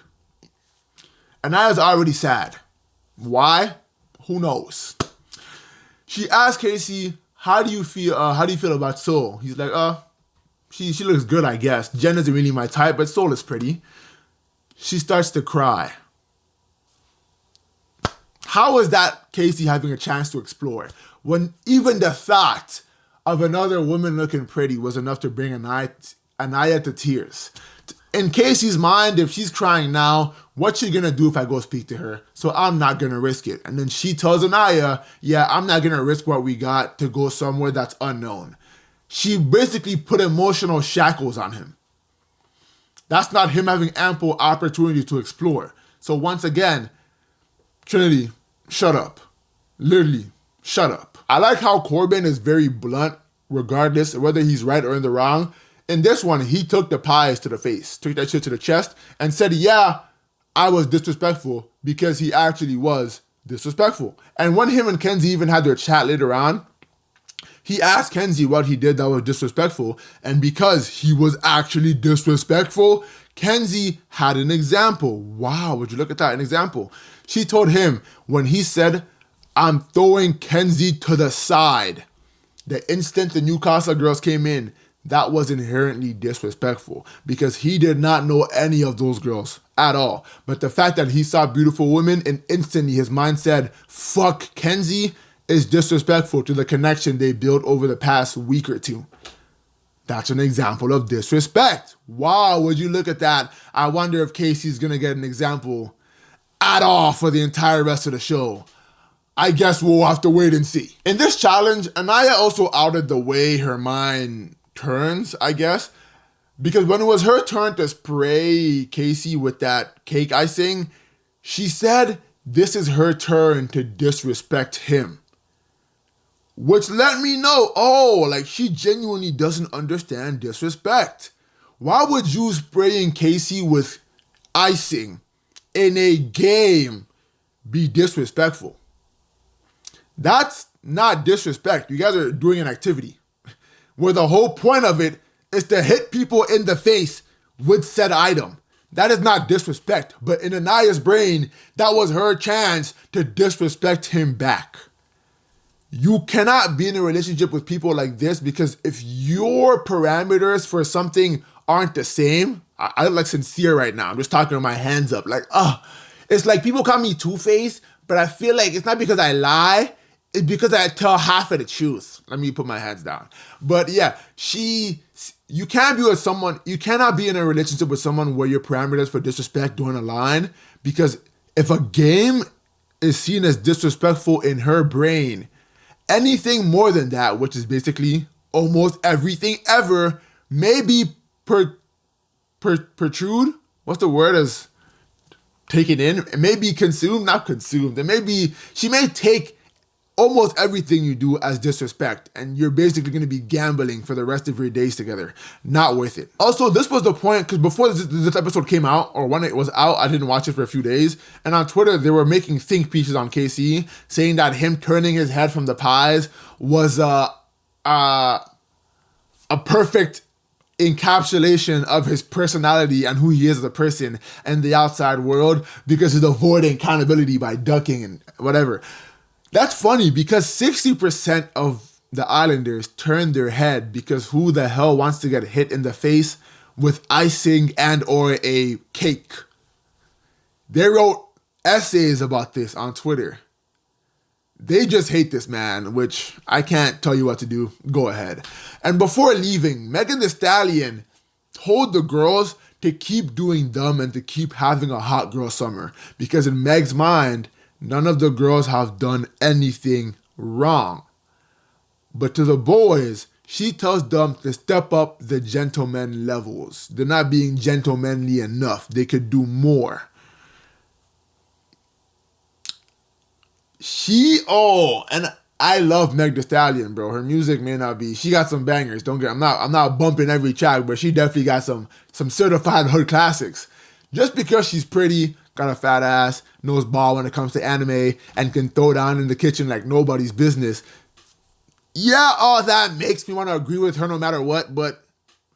Anaya's already sad. Why? Who knows? She asked Casey, how do you feel about Soul? He's like, she looks good, I guess. Jen isn't really my type, but Soul is pretty. She starts to cry. How is that Casey having a chance to explore when even the thought of another woman looking pretty was enough to bring Anaya to tears? In Casey's mind, if she's crying now, what's she gonna do if I go speak to her? So I'm not gonna risk it. And then she tells Anaya, yeah, I'm not gonna risk what we got to go somewhere that's unknown. She basically put emotional shackles on him. That's not him having ample opportunity to explore. So once again, Trinity, shut up. Literally, shut up. I like how Corbin is very blunt, regardless of whether he's right or in the wrong. In this one, he took the pies to the face, took that shit to the chest, and said, yeah, I was disrespectful, because he actually was disrespectful. And when him and Kenzie even had their chat later on, he asked Kenzie what he did that was disrespectful, and because he was actually disrespectful, Kenzie had an example. Wow, would you look at that, an example. She told him when he said, I'm throwing Kenzie to the side, the instant the Newcastle girls came in, that was inherently disrespectful because he did not know any of those girls at all. But the fact that he saw beautiful women and instantly his mind said, fuck Kenzie, is disrespectful to the connection they built over the past week or two. That's an example of disrespect. Wow, would you look at that? I wonder if Casey's gonna get an example at all for the entire rest of the show. I guess we'll have to wait and see. In this challenge, Anaya also outed the way her mind turns, I guess. Because when it was her turn to spray Casey with that cake icing, she said this is her turn to disrespect him. Which let me know, like she genuinely doesn't understand disrespect. Why would you spraying Casey with icing in a game be disrespectful? That's not disrespect. You guys are doing an activity where the whole point of it is to hit people in the face with said item. That is not disrespect, but in Anaya's brain, that was her chance to disrespect him back. You cannot be in a relationship with people like this because if your parameters for something aren't the same, I look like sincere right now. I'm just talking with my hands up. Like, it's like people call me Two-Face, but I feel like it's not because I lie. It's because I tell half of the truth. Let me put my hands down. But yeah, you can't be with someone, you cannot be in a relationship with someone where your parameters for disrespect don't align, because if a game is seen as disrespectful in her brain, anything more than that, which is basically almost everything ever, may be protrude. What's the word? Is taken in. It may be consumed, not consumed. She may take almost everything you do as disrespect, and you're basically going to be gambling for the rest of your days together. Not worth it. Also, this was the point, because before this episode came out, or when it was out, I didn't watch it for a few days, and on Twitter, they were making think pieces on KC, saying that him turning his head from the pies was a perfect encapsulation of his personality and who he is as a person in the outside world, because he's avoiding accountability by ducking and whatever. That's funny because 60% of the Islanders turned their head because who the hell wants to get hit in the face with icing and or a cake? They wrote essays about this on Twitter. They just hate this man, which I can't tell you what to do. Go ahead. And before leaving, Megan Thee Stallion told the girls to keep doing them and to keep having a hot girl summer, because in Meg's mind, none of the girls have done anything wrong. But to the boys, she tells them to step up the gentleman levels. They're not being gentlemanly enough. They could do more. And I love Meg Thee Stallion, bro. Her music may not be, she got some bangers. I'm not bumping every track, but she definitely got some certified hood classics. Just because she's pretty, got a fat ass, knows ball when it comes to anime, and can throw down in the kitchen like nobody's business. Yeah, all that makes me want to agree with her no matter what, but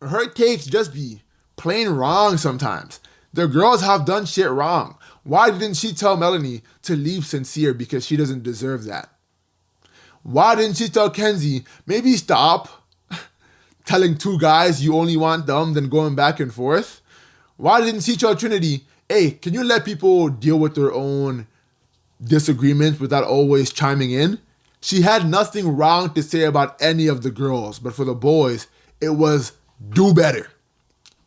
her takes just be plain wrong sometimes. The girls have done shit wrong. Why didn't she tell Melanie to leave Sincere because she doesn't deserve that? Why didn't she tell Kenzie, maybe stop telling two guys you only want them, then going back and forth? Why didn't she tell Trinity, hey, can you let people deal with their own disagreements without always chiming in? She had nothing wrong to say about any of the girls, but for the boys, it was do better.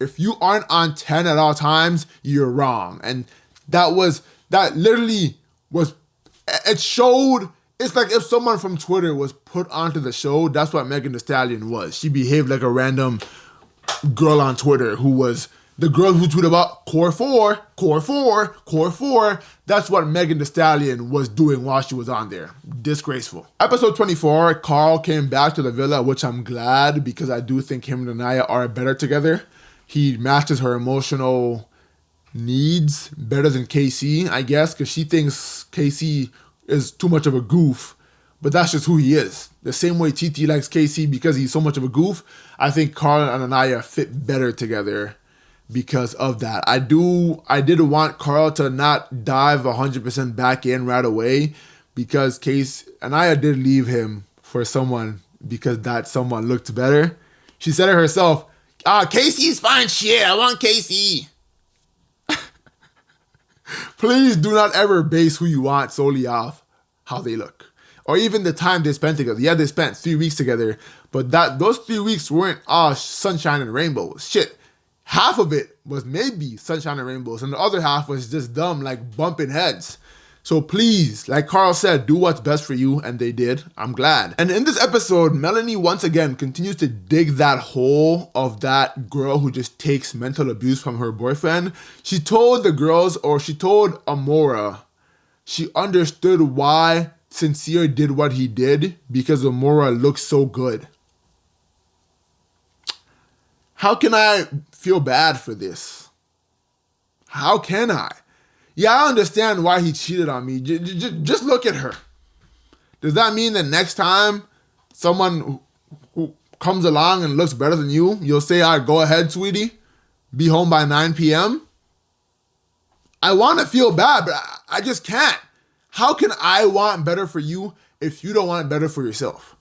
If you aren't on 10 at all times, you're wrong. And that literally was, it showed, it's like if someone from Twitter was put onto the show, that's what Megan Thee Stallion was. She behaved like a random girl on Twitter who was, the girl who tweeted about core four. That's what Megan Thee Stallion was doing while she was on there. Disgraceful. Episode 24, Carl came back to the villa, which I'm glad, because I do think him and Anaya are better together. He matches her emotional needs better than KC, I guess, because she thinks KC is too much of a goof, but that's just who he is. The same way TT likes KC because he's so much of a goof, I think Carl and Anaya fit better together because of that. I did want Carl to not dive 100% back in right away, because Anaya did leave him for someone because that someone looked better. She said it herself, KC's fine shit, I want KC. Please do not ever base who you want solely off how they look, or even the time they spent together. Yeah, they spent 3 weeks together, but those 3 weeks weren't all sunshine and rainbows. Shit, half of it was maybe sunshine and rainbows, and the other half was just dumb, like bumping heads. So please, like Carl said, do what's best for you, and they did. I'm glad. And in this episode, Melanie once again continues to dig that hole of that girl who just takes mental abuse from her boyfriend. She told the girls, or she told Amora, she understood why Sincere did what he did because Amora looks so good. How can I feel bad for this? How can I? Yeah, I understand why he cheated on me. Just look at her. Does that mean that next time someone who comes along and looks better than you, you'll say, all right, go ahead, sweetie. Be home by 9 p.m.? I want to feel bad, but I just can't. How can I want better for you if you don't want better for yourself?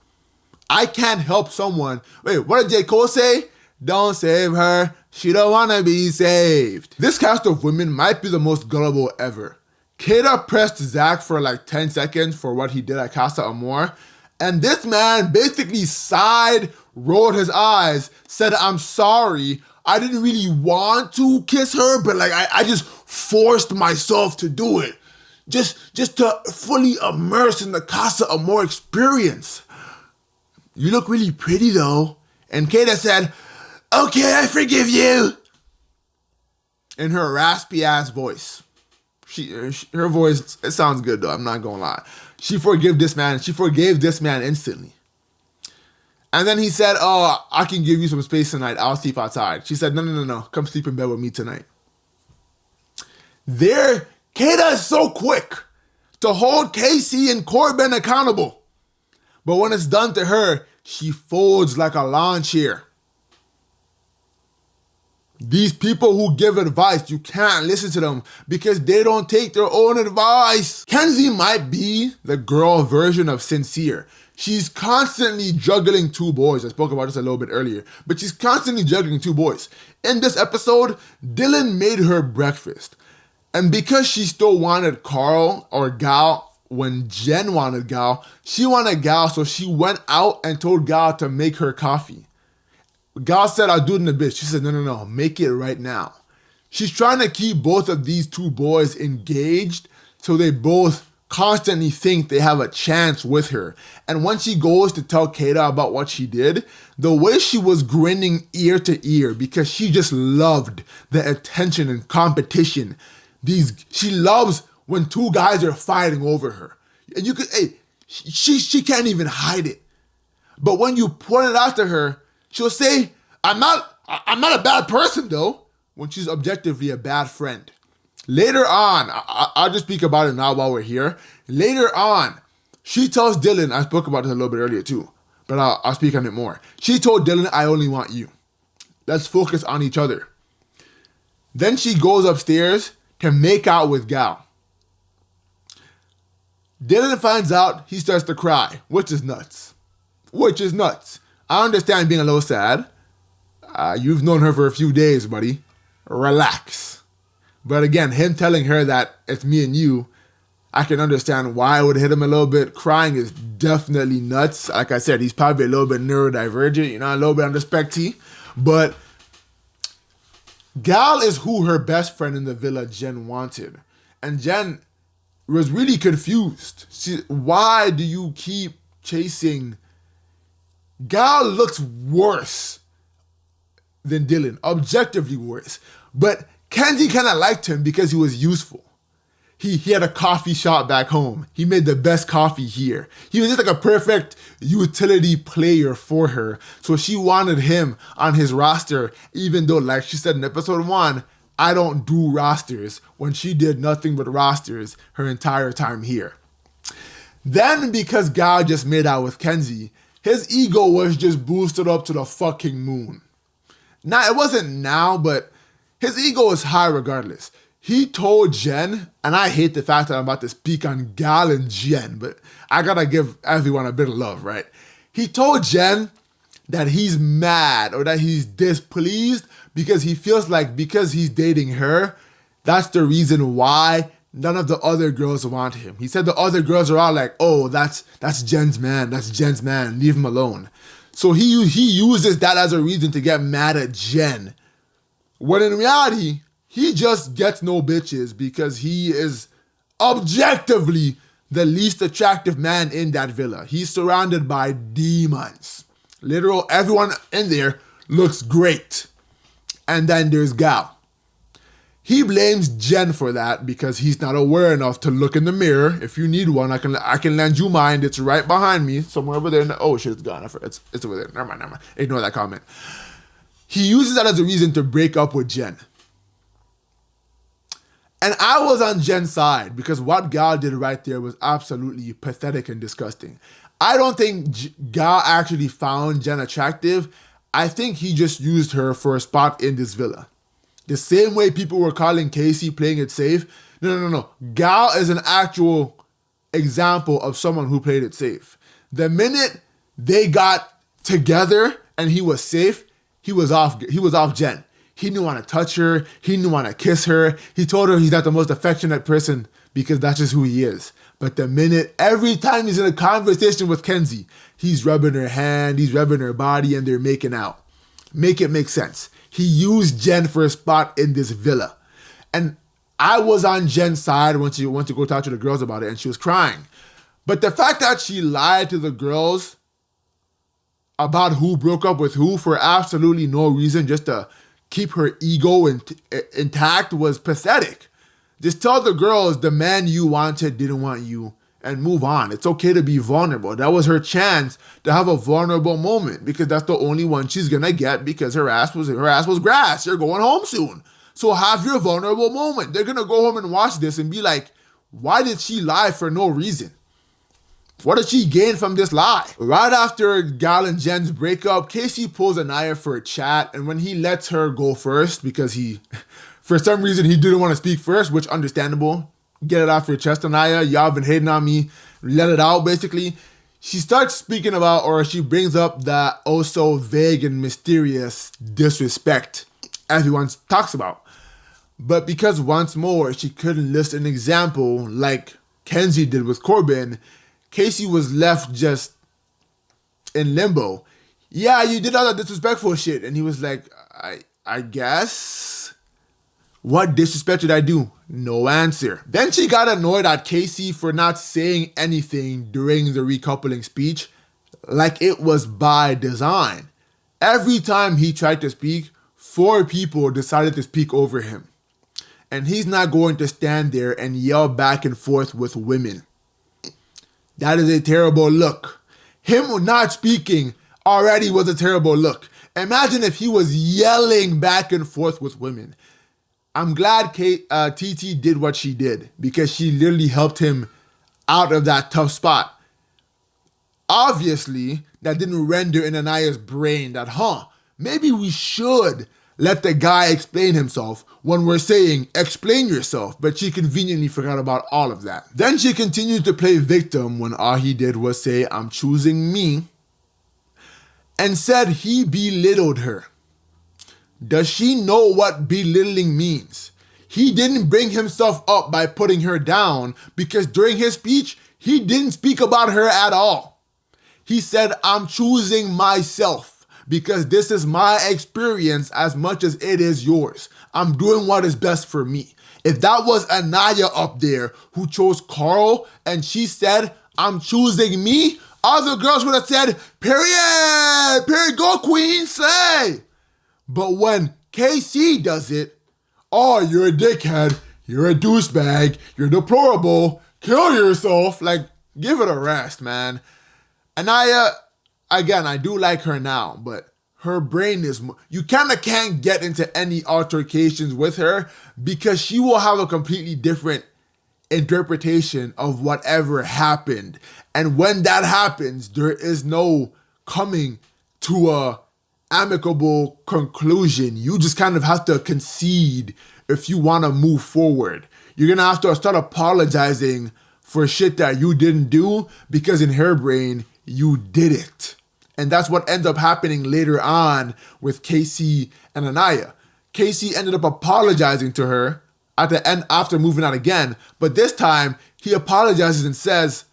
I can't help someone. Wait, what did J. Cole say? Don't save her. She don't want to be saved. This cast of women might be the most gullible ever. Kata pressed Zach for like 10 seconds for what he did at Casa Amor. And this man basically sighed, rolled his eyes, said, I'm sorry. I didn't really want to kiss her, but like I just forced myself to do it. Just to fully immerse in the Casa Amor experience. You look really pretty though. And Kata said, okay, I forgive you. In her raspy ass voice. Her voice, it sounds good though, I'm not gonna lie. She forgave this man instantly. And then he said, oh, I can give you some space tonight, I'll sleep outside. She said, no, come sleep in bed with me tonight. Kata is so quick to hold Casey and Corbin accountable. But when it's done to her, she folds like a lawn chair. These people who give advice, you can't listen to them because they don't take their own advice. Kenzie might be the girl version of Sincere. She's constantly juggling two boys. I spoke about this a little bit earlier, but she's constantly juggling two boys. In this episode, Dylan made her breakfast. And because she still wanted Carl or Gal when Jen wanted Gal, she wanted Gal, so she went out and told Gal to make her coffee. Gal said, I'll do it in a bit. She said, no, make it right now. She's trying to keep both of these two boys engaged so they both constantly think they have a chance with her. And when she goes to tell Kata about what she did, the way she was grinning ear to ear because she just loved the attention and competition. She loves when two guys are fighting over her. And she can't even hide it. But when you point it out to her, she'll say, I'm not a bad person though, when she's objectively a bad friend. Later on, I'll just speak about it now while we're here. Later on, she tells Dylan, I spoke about this a little bit earlier too, but I'll speak on it more. She told Dylan, I only want you. Let's focus on each other. Then she goes upstairs to make out with Gal. Dylan finds out, he starts to cry, which is nuts. I understand being a little sad. You've known her for a few days, buddy. Relax. But again, him telling her that it's me and you, I can understand why it would hit him a little bit. Crying is definitely nuts. Like I said, he's probably a little bit neurodivergent, a little bit on the spectrum. But Gal is who her best friend in the villa, Jen, wanted. And Jen was really confused. Why do you keep chasing? Gal looks worse than Dylan, objectively worse. But Kenzie kind of liked him because he was useful. He had a coffee shop back home. He made the best coffee here. He was just like a perfect utility player for her. So she wanted him on his roster, even though, like she said in episode 1, I don't do rosters, when she did nothing but rosters her entire time here. Then, because Gal just made out with Kenzie, his ego was just boosted up to the fucking moon. Now, it wasn't now, but his ego is high regardless. He told Jen, and I hate the fact that I'm about to speak on Gal and Jen, but I gotta give everyone a bit of love, right? He told Jen that he's mad or that he's displeased because he feels like because he's dating her, that's the reason why none of the other girls want him. He said the other girls are all like, oh, that's Jen's man, leave him alone. So he uses that as a reason to get mad at Jen. When in reality, he just gets no bitches because he is objectively the least attractive man in that villa. He's surrounded by demons. Literal, everyone in there looks great. And then there's Gal. He blames Jen for that because he's not aware enough to look in the mirror. If you need one, I can lend you mine. It's right behind me, somewhere over there. Oh shit, it's gone. It's over there. Never mind. Ignore that comment. He uses that as a reason to break up with Jen. And I was on Jen's side because what Gal did right there was absolutely pathetic and disgusting. I don't think Gal actually found Jen attractive. I think he just used her for a spot in this villa. The same way people were calling Casey playing it safe. No. Gal is an actual example of someone who played it safe. The minute they got together and he was safe, he was off Jen. He didn't want to touch her. He didn't want to kiss her. He told her he's not the most affectionate person because that's just who he is. But the minute, every time he's in a conversation with Kenzie, he's rubbing her hand, he's rubbing her body, and they're making out. Make it make sense. He used Jen for a spot in this villa. And I was on Jen's side when she went to go talk to the girls about it, and she was crying. But the fact that she lied to the girls about who broke up with who for absolutely no reason, just to keep her ego intact, was pathetic. Just tell the girls the man you wanted didn't want you and move on. It's okay to be vulnerable. That was her chance to have a vulnerable moment because that's the only one she's gonna get because her ass was grass. You're going home soon. So have your vulnerable moment. They're gonna go home and watch this and be like, why did she lie for no reason? What did she gain from this lie? Right after Gal and Jen's breakup, Casey pulls Anaya for a chat, and when he lets her go first, because for some reason he didn't want to speak first, which understandable. Get it off your chest, Anaya. Y'all been hating on me. Let it out, basically. She starts speaking about, or she brings up that also vague and mysterious disrespect everyone talks about. But because once more, she couldn't list an example like Kenzie did with Corbin, Casey was left just in limbo. Yeah, you did all that disrespectful shit. And he was like, I guess. What disrespect did I do? No answer. Then she got annoyed at Casey for not saying anything during the recoupling speech, like it was by design. Every time he tried to speak, 4 people decided to speak over him. And he's not going to stand there and yell back and forth with women. That is a terrible look. Him not speaking already was a terrible look. Imagine if he was yelling back and forth with women. I'm glad TT did what she did because she literally helped him out of that tough spot. Obviously, that didn't render in Anaya's brain that, maybe we should let the guy explain himself when we're saying, explain yourself, but she conveniently forgot about all of that. Then she continued to play victim when all he did was say, I'm choosing me, and said he belittled her. Does she know what belittling means? He didn't bring himself up by putting her down because during his speech, he didn't speak about her at all. He said, I'm choosing myself because this is my experience as much as it is yours. I'm doing what is best for me. If that was Anaya up there who chose Carl and she said, I'm choosing me, other girls would have said, period, go queen, slay. But when KC does it, oh, you're a dickhead, you're a douchebag, you're deplorable, kill yourself, like, give it a rest, man. Anaya, again, I do like her now, but her brain is, you kind of can't get into any altercations with her because she will have a completely different interpretation of whatever happened. And when that happens, there is no coming to a amicable conclusion. You just kind of have to concede if you want to move forward. You're going to have to start apologizing for shit that you didn't do because in her brain, you did it. And that's what ends up happening later on with Casey and Anaya. Casey ended up apologizing to her at the end after moving out again. But this time, he apologizes and says,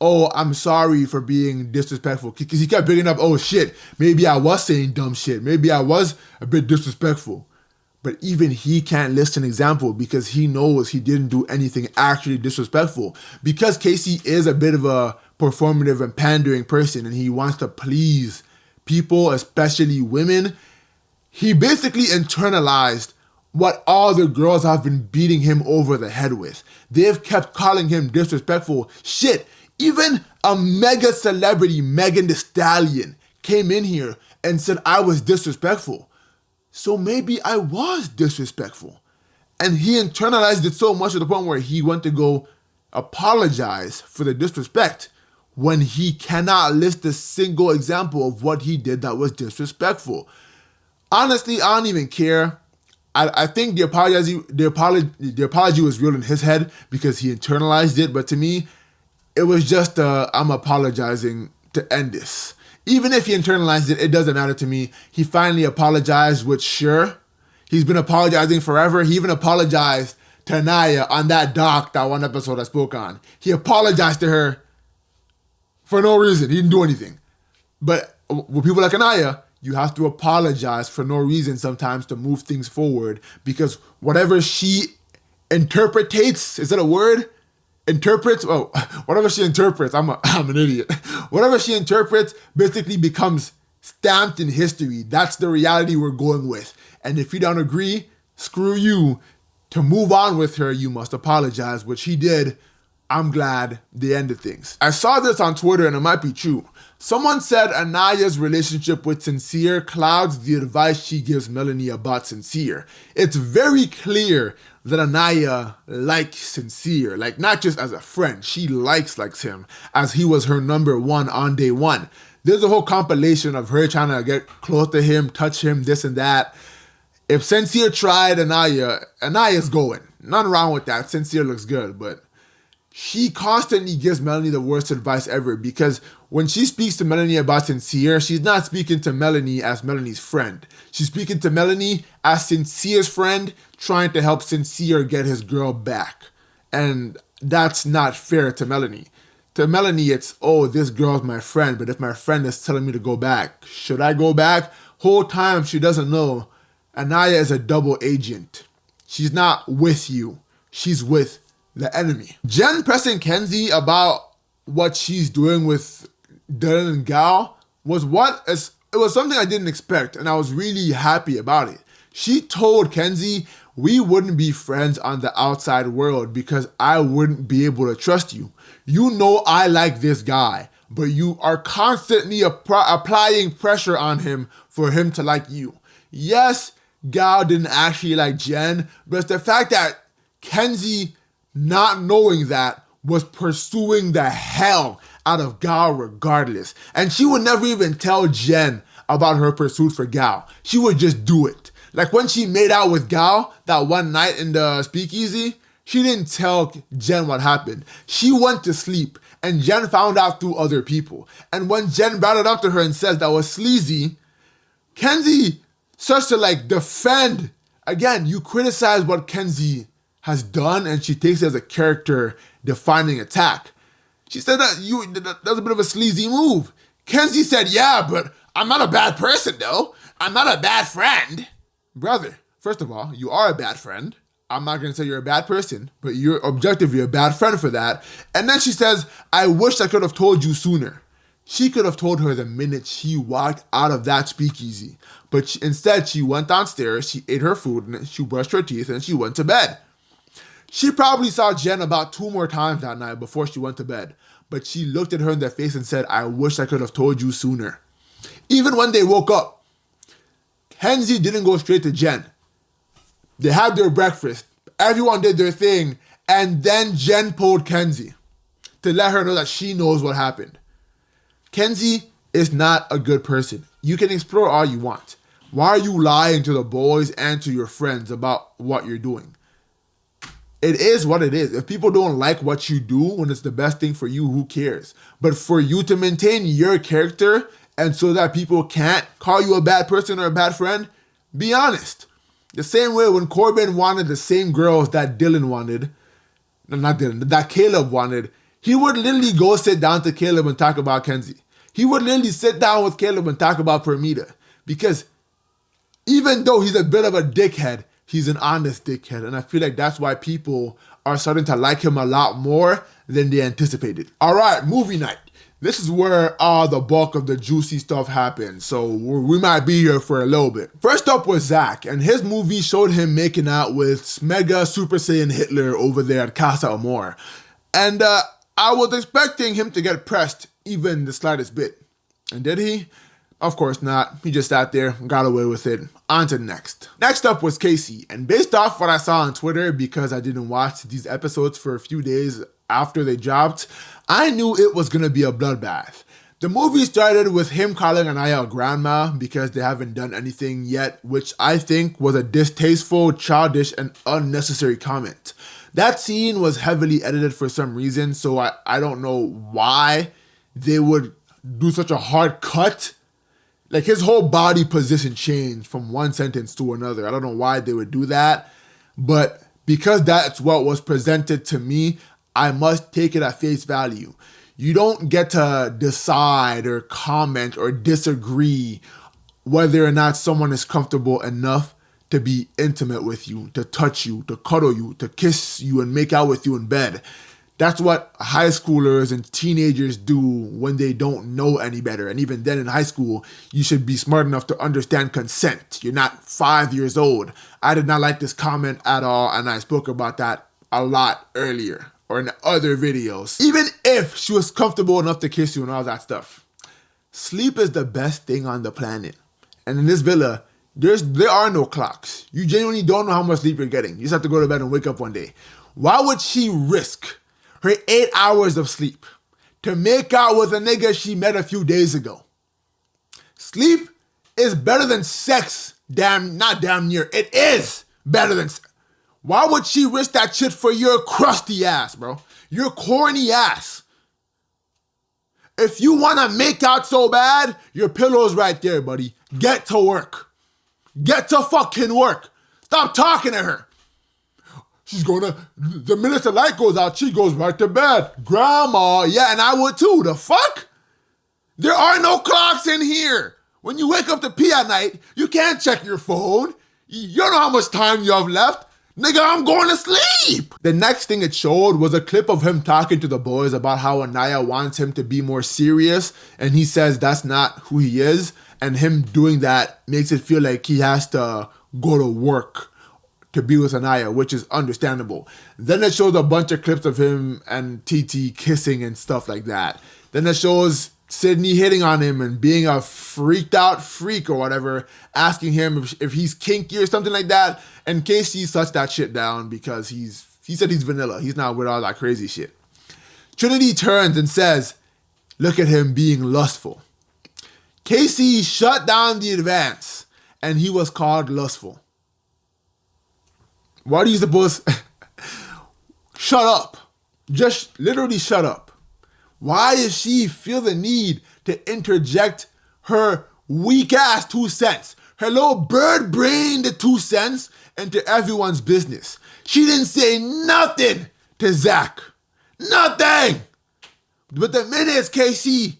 oh, I'm sorry for being disrespectful. Because he kept bringing up, oh shit, maybe I was saying dumb shit. Maybe I was a bit disrespectful. But even he can't list an example because he knows he didn't do anything actually disrespectful. Because Casey is a bit of a performative and pandering person and he wants to please people, especially women, he basically internalized what all the girls have been beating him over the head with. They've kept calling him disrespectful. Shit, even a mega celebrity, Megan Thee Stallion, came in here and said I was disrespectful. So maybe I was disrespectful. And he internalized it so much to the point where he went to go apologize for the disrespect when he cannot list a single example of what he did that was disrespectful. Honestly, I don't even care. I think the apology was real in his head because he internalized it. But to me, it was just I'm apologizing to end this. Even if he internalized it, it doesn't matter to me. He finally apologized, which sure, he's been apologizing forever. He even apologized to Anaya on that doc, that one episode I spoke on. He apologized to her for no reason. He didn't do anything. But with people like Anaya, you have to apologize for no reason sometimes to move things forward because whatever she interpretates, is that a word? Interprets, oh, whatever she interprets, I'm an idiot. Whatever she interprets basically becomes stamped in history. That's the reality we're going with. And if you don't agree, screw you. To move on with her, you must apologize, which he did. I'm glad they ended things. I saw this on Twitter and it might be true. Someone said Anaya's relationship with Sincere clouds the advice she gives Melanie about Sincere. It's very clear that Anaya likes Sincere, like not just as a friend, she likes him as he was her number one on day one. There's a whole compilation of her trying to get close to him, touch him, this and that. If Sincere tried Anaya's going. Nothing wrong with that. Sincere looks good, but she constantly gives Melanie the worst advice ever because when she speaks to Melanie about Sincere, she's not speaking to Melanie as Melanie's friend. She's speaking to Melanie as Sincere's friend, trying to help Sincere get his girl back. And that's not fair to Melanie. To Melanie, it's, oh, this girl's my friend, but if my friend is telling me to go back, should I go back? Whole time she doesn't know, Anaya is a double agent. She's not with you. She's with the enemy. Jen pressing Kenzie about what she's doing with Dylan and Gal was it was something I didn't expect, and I was really happy about it. She told Kenzie, we wouldn't be friends on the outside world because I wouldn't be able to trust you. You know I like this guy, but you are constantly applying pressure on him for him to like you. Yes, Gal didn't actually like Jen, but it's the fact that Kenzie, not knowing that, was pursuing the hell out of Gal regardless. And she would never even tell Jen about her pursuit for Gal. She would just do it. Like when she made out with Gal that one night in the speakeasy, she didn't tell Jen what happened. She went to sleep and Jen found out through other people. And when Jen brought it up to her and says that was sleazy, Kenzie starts to defend. Again, you criticize what Kenzie has done and she takes it as a character defining attack. She said that was a bit of a sleazy move. Kenzie said, yeah, but I'm not a bad person though. I'm not a bad friend. Brother, first of all, you are a bad friend. I'm not going to say you're a bad person, but you're objectively a bad friend for that. And then she says, I wish I could have told you sooner. She could have told her the minute she walked out of that speakeasy. But instead, she went downstairs, she ate her food, and she brushed her teeth, and she went to bed. She probably saw Jen about 2 more times that night before she went to bed. But she looked at her in the face and said, I wish I could have told you sooner. Even when they woke up, Kenzie didn't go straight to Jen. They had their breakfast. Everyone did their thing. And then Jen pulled Kenzie to let her know that she knows what happened. Kenzie is not a good person. You can explore all you want. Why are you lying to the boys and to your friends about what you're doing? It is what it is. If people don't like what you do when it's the best thing for you, who cares? But for you to maintain your character and so that people can't call you a bad person or a bad friend, be honest. The same way when Corbin wanted the same girls that Dylan wanted, that Caleb wanted, he would literally go sit down to Caleb and talk about Kenzie. He would literally sit down with Caleb and talk about Permita. Because even though he's a bit of a dickhead, he's an honest dickhead. And I feel like that's why people are starting to like him a lot more than they anticipated. All right, movie night. This is where the bulk of the juicy stuff happens, so we might be here for a little bit. First up was Zach, and his movie showed him making out with Mega Super Saiyan Hitler over there at Casa Amor. And I was expecting him to get pressed even the slightest bit. And did he? Of course not. He just sat there and got away with it. On to the next. Next up was Casey, and based off what I saw on Twitter, because I didn't watch these episodes for a few days after they dropped, I knew it was gonna be a bloodbath. The movie started with him calling Anaya a grandma because they haven't done anything yet, which I think was a distasteful, childish, and unnecessary comment. That scene was heavily edited for some reason, so I don't know why they would do such a hard cut. Like, his whole body position changed from one sentence to another. I don't know why they would do that, but because that's what was presented to me, I must take it at face value. You don't get to decide or comment or disagree whether or not someone is comfortable enough to be intimate with you, to touch you, to cuddle you, to kiss you and make out with you in bed. That's what high schoolers and teenagers do when they don't know any better. And even then in high school, you should be smart enough to understand consent. You're not 5 years old. I did not like this comment at all, and I spoke about that a lot earlier or in other videos. Even if she was comfortable enough to kiss you and all that stuff, sleep is the best thing on the planet. And in this villa, there are no clocks. You genuinely don't know how much sleep you're getting. You just have to go to bed and wake up one day. Why would she risk her 8 hours of sleep to make out with a nigga she met a few days ago? Sleep is better than sex. Not damn near. It is better than sex. Why would she risk that shit for your crusty ass, bro? Your corny ass. If you want to make out so bad, your pillow's right there, buddy. Get to work. Get to fucking work. Stop talking to her. The minute the light goes out, she goes right to bed. Grandma, yeah, and I would too. The fuck? There are no clocks in here. When you wake up to pee at night, you can't check your phone. You don't know how much time you have left. Nigga, I'm going to sleep. The next thing it showed was a clip of him talking to the boys about how Anaya wants him to be more serious, and he says that's not who he is, and him doing that makes it feel like he has to go to work to be with Anaya, which is understandable. Then it shows a bunch of clips of him and TT kissing and stuff like that. Then it shows Sydney hitting on him and being a freaked out freak or whatever, asking him if he's kinky or something like that. And Casey shuts that shit down because he said he's vanilla. He's not with all that crazy shit. Trinity turns and says, look at him being lustful. Casey shut down the advance and he was called lustful. Why do you suppose? Shut up. Just literally shut up. Why does she feel the need to interject her weak ass 2 cents, her little bird brained 2 cents into everyone's business? She didn't say nothing to Zach. Nothing. But the minute it's KC,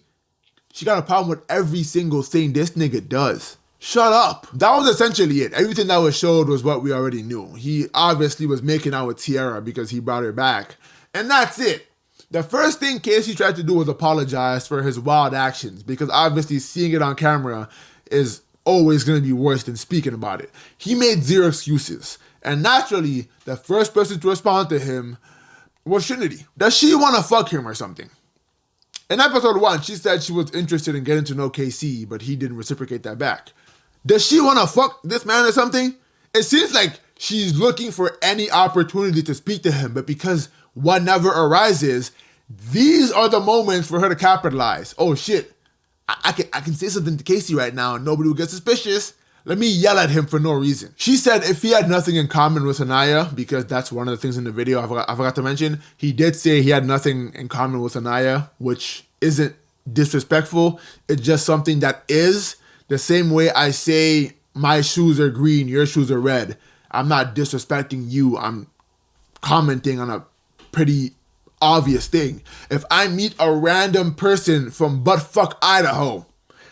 she got a problem with every single thing this nigga does. Shut up. That was essentially it. Everything that was showed was what we already knew. He obviously was making out with Tiara because he brought her back. And that's it. The first thing Casey tried to do was apologize for his wild actions, because obviously seeing it on camera is always going to be worse than speaking about it. He made zero excuses. And naturally, the first person to respond to him was Trinity. Does she want to fuck him or something? In episode 1, she said she was interested in getting to know KC, but he didn't reciprocate that back. Does she want to fuck this man or something? It seems like she's looking for any opportunity to speak to him, but because one never arises, these are the moments for her to capitalize. Oh shit, I can say something to Casey right now and nobody will get suspicious. Let me yell at him for no reason. She said if he had nothing in common with Anaya, because that's one of the things in the video I forgot to mention, he did say he had nothing in common with Anaya, which isn't disrespectful. It's just something that is. The same way I say my shoes are green, your shoes are red. I'm not disrespecting you. I'm commenting on a pretty obvious thing. If I meet a random person from buttfuck Idaho,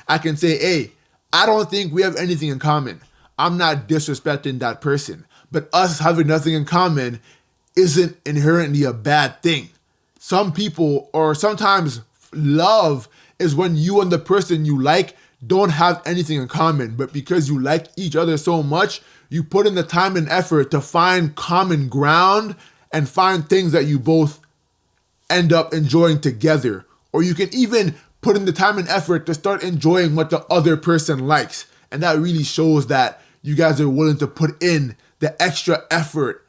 I can say, hey, I don't think we have anything in common. I'm not disrespecting that person. but us having nothing in common isn't inherently a bad thing. Some people, or sometimes love is when you and the person you like don't have anything in common, but because you like each other so much, you put in the time and effort to find common ground and find things that you both end up enjoying together. Or you can even put in the time and effort to start enjoying what the other person likes. And that really shows that you guys are willing to put in the extra effort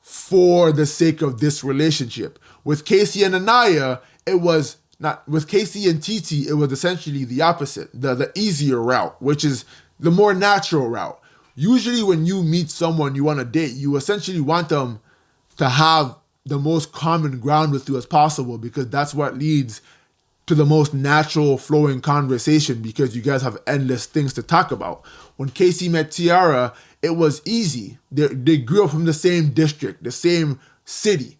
for the sake of this relationship. With Casey and Anaya, it was not, with Casey and Titi, it was essentially the opposite, the easier route, which is the more natural route. Usually when you meet someone you want to date, you essentially want them to have the most common ground with you as possible, because that's what leads to the most natural flowing conversation, because you guys have endless things to talk about. When Casey met Tiara, it was easy. They grew up from the same district, the same city.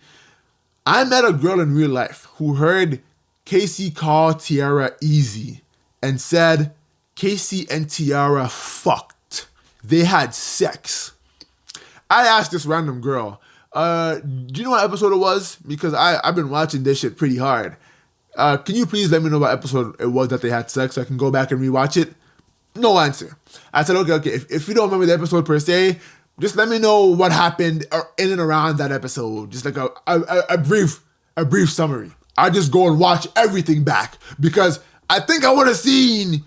I met a girl in real life who heard Casey call Tiara easy and said Casey and Tiara fucked. They had sex. I asked this random girl, do you know what episode it was? Because I've been watching this shit pretty hard. Can you please let me know what episode it was that they had sex so I can go back and rewatch it? No answer. I said, okay. If you don't remember the episode per se, just let me know what happened in and around that episode. Just like a brief summary. I just go and watch everything back because I think I would have seen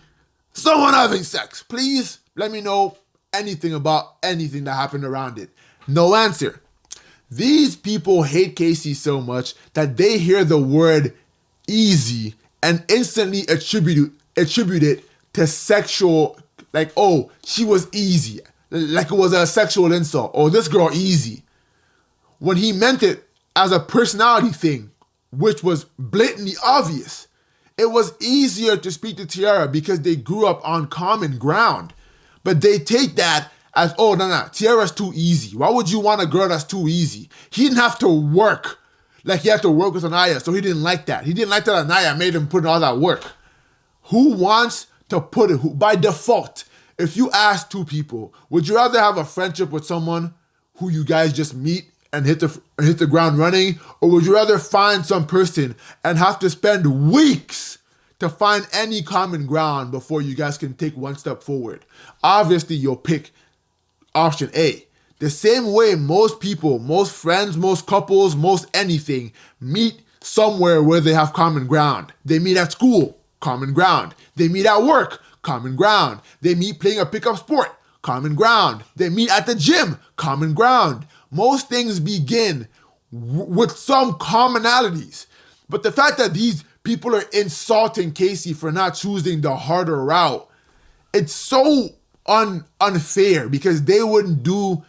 someone having sex. Please let me know anything about anything that happened around it. No answer. These people hate Casey so much that they hear the word easy and instantly attribute it to sexual, like, oh, she was easy. Like it was a sexual insult. Oh, this girl easy. When he meant it as a personality thing, which was blatantly obvious. It was easier to speak to Tiara because they grew up on common ground. But they take that as, oh, no, Tiara's too easy. Why would you want a girl that's too easy? He didn't have to work like he had to work with Anaya, so he didn't like that. He didn't like that Anaya made him put in all that work. Who wants to put it, by default, if you ask two people, would you rather have a friendship with someone who you guys just meet and hit the ground running, or would you rather find some person and have to spend weeks to find any common ground before you guys can take one step forward? Obviously, you'll pick option A. The same way most people, most friends, most couples, most anything meet somewhere where they have common ground. They meet at school, common ground. They meet at work, common ground. They meet playing a pickup sport, common ground. They meet at the gym, common ground. Most things begin with some commonalities. But the fact that these people are insulting Casey for not choosing the harder route, it's so unfair because they wouldn't do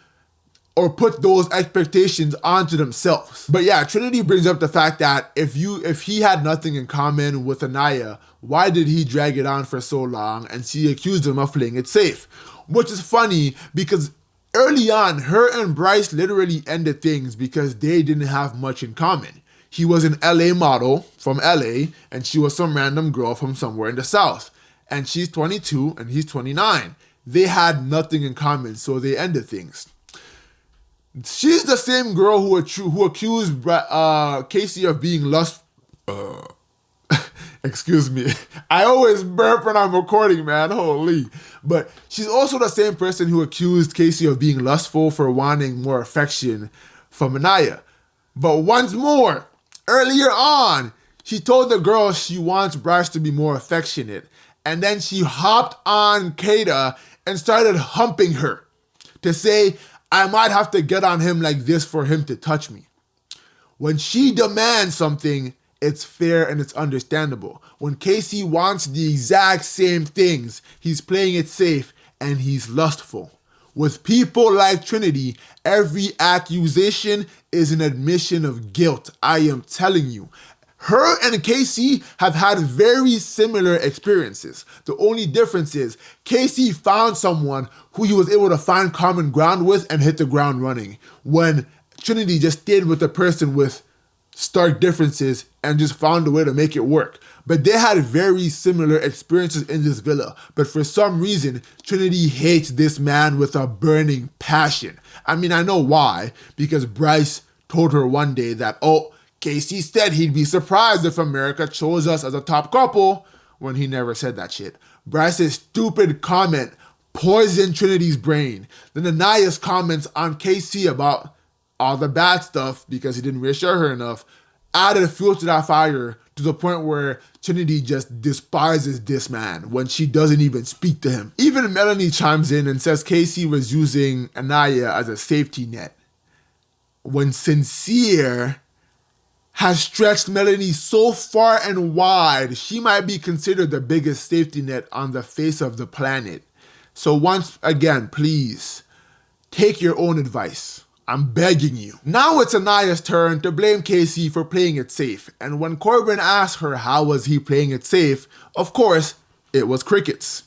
or put those expectations onto themselves. But yeah, Trinity brings up the fact that if he had nothing in common with Anaya, why did he drag it on for so long? And she accused him of playing it safe, which is funny because early on, her and Bryce literally ended things because they didn't have much in common. He was an LA model from LA, and she was some random girl from somewhere in the South. And she's 22 and he's 29. They had nothing in common, so they ended things. She's the same girl who accused Casey of being lustful. Excuse me. I always burp when I'm recording, man. Holy. But she's also the same person who accused Casey of being lustful for wanting more affection from Anaya. But once more, earlier on, she told the girl she wants Bryce to be more affectionate. And then she hopped on Kata and started humping her to say, I might have to get on him like this for him to touch me. When she demands something, it's fair and it's understandable. When Casey wants the exact same things, he's playing it safe and he's lustful. With people like Trinity, every accusation is an admission of guilt. I am telling you. Her and Casey have had very similar experiences. The only difference is Casey found someone who he was able to find common ground with and hit the ground running, when Trinity just stayed with the person with stark differences and just found a way to make it work. But they had very similar experiences in this villa. But for some reason, Trinity hates this man with a burning passion. I mean, I know why. Because Bryce told her one day that, oh, Casey said he'd be surprised if America chose us as a top couple, when he never said that shit. Bryce's stupid comment poisoned Trinity's brain. Then Anaya's comments on Casey about all the bad stuff, because he didn't reassure her enough, added fuel to that fire to the point where Trinity just despises this man when she doesn't even speak to him. Even Melanie chimes in and says Casey was using Anaya as a safety net, when Sincere has stretched Melanie so far and wide, she might be considered the biggest safety net on the face of the planet. So once again, please, take your own advice. I'm begging you. Now it's Anaya's turn to blame Casey for playing it safe. And when Corbin asked her how was he playing it safe, of course, it was crickets.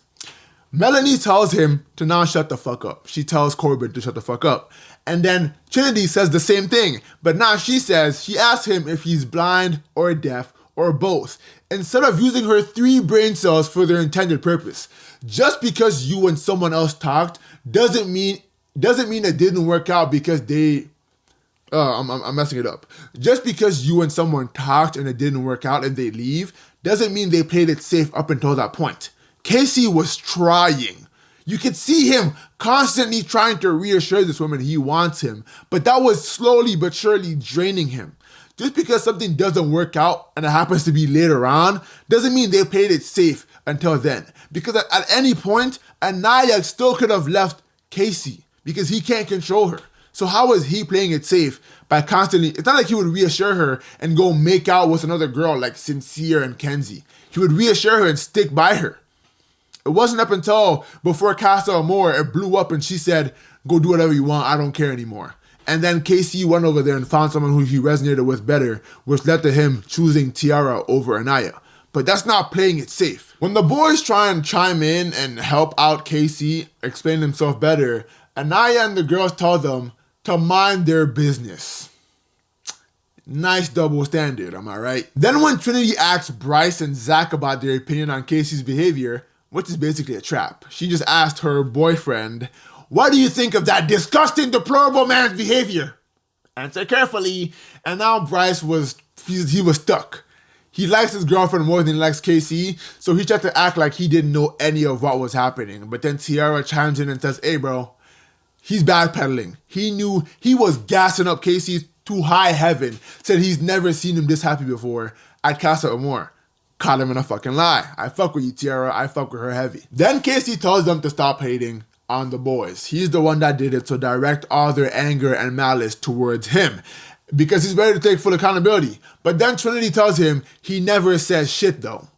Melanie tells him to now shut the fuck up. She tells Corbin to shut the fuck up. And then Trinity says the same thing. But now she asks him if he's blind or deaf or both, instead of using her 3 brain cells for their intended purpose. Just because you and someone else talked doesn't mean it didn't work out because they... I'm messing it up. Just because you and someone talked and it didn't work out and they leave, doesn't mean they played it safe up until that point. Casey was trying. You could see him constantly trying to reassure this woman he wants him, but that was slowly but surely draining him. Just because something doesn't work out and it happens to be later on, doesn't mean they played it safe until then. Because at any point, Anaya still could have left Casey because he can't control her. So how is he playing it safe by constantly... It's not like he would reassure her and go make out with another girl like Sincere and Kenzie. He would reassure her and stick by her. It wasn't up until before Casa Amor it blew up and she said, go do whatever you want, I don't care anymore. And then Casey went over there and found someone who he resonated with better, which led to him choosing Tiara over Anaya. But that's not playing it safe. When the boys try and chime in and help out Casey, explain himself better, Anaya and the girls tell them to mind their business. Nice double standard, am I right? Then when Trinity asks Bryce and Zach about their opinion on Casey's behavior, which is basically a trap, she just asked her boyfriend, what do you think of that disgusting, deplorable man's behavior? Answer carefully. And now Bryce was stuck. He likes his girlfriend more than he likes Casey, so he tried to act like he didn't know any of what was happening. But then Tiara chimes in and says, hey bro, he's backpedaling. He knew he was gassing up Casey to high heaven, said he's never seen him this happy before at Casa Amor. Caught him in a fucking lie. I fuck with you, Tiara. I fuck with her heavy. Then Casey tells them to stop hating on the boys. He's the one that did it, so direct all their anger and malice towards him because he's ready to take full accountability. But then Trinity tells him he never says shit though.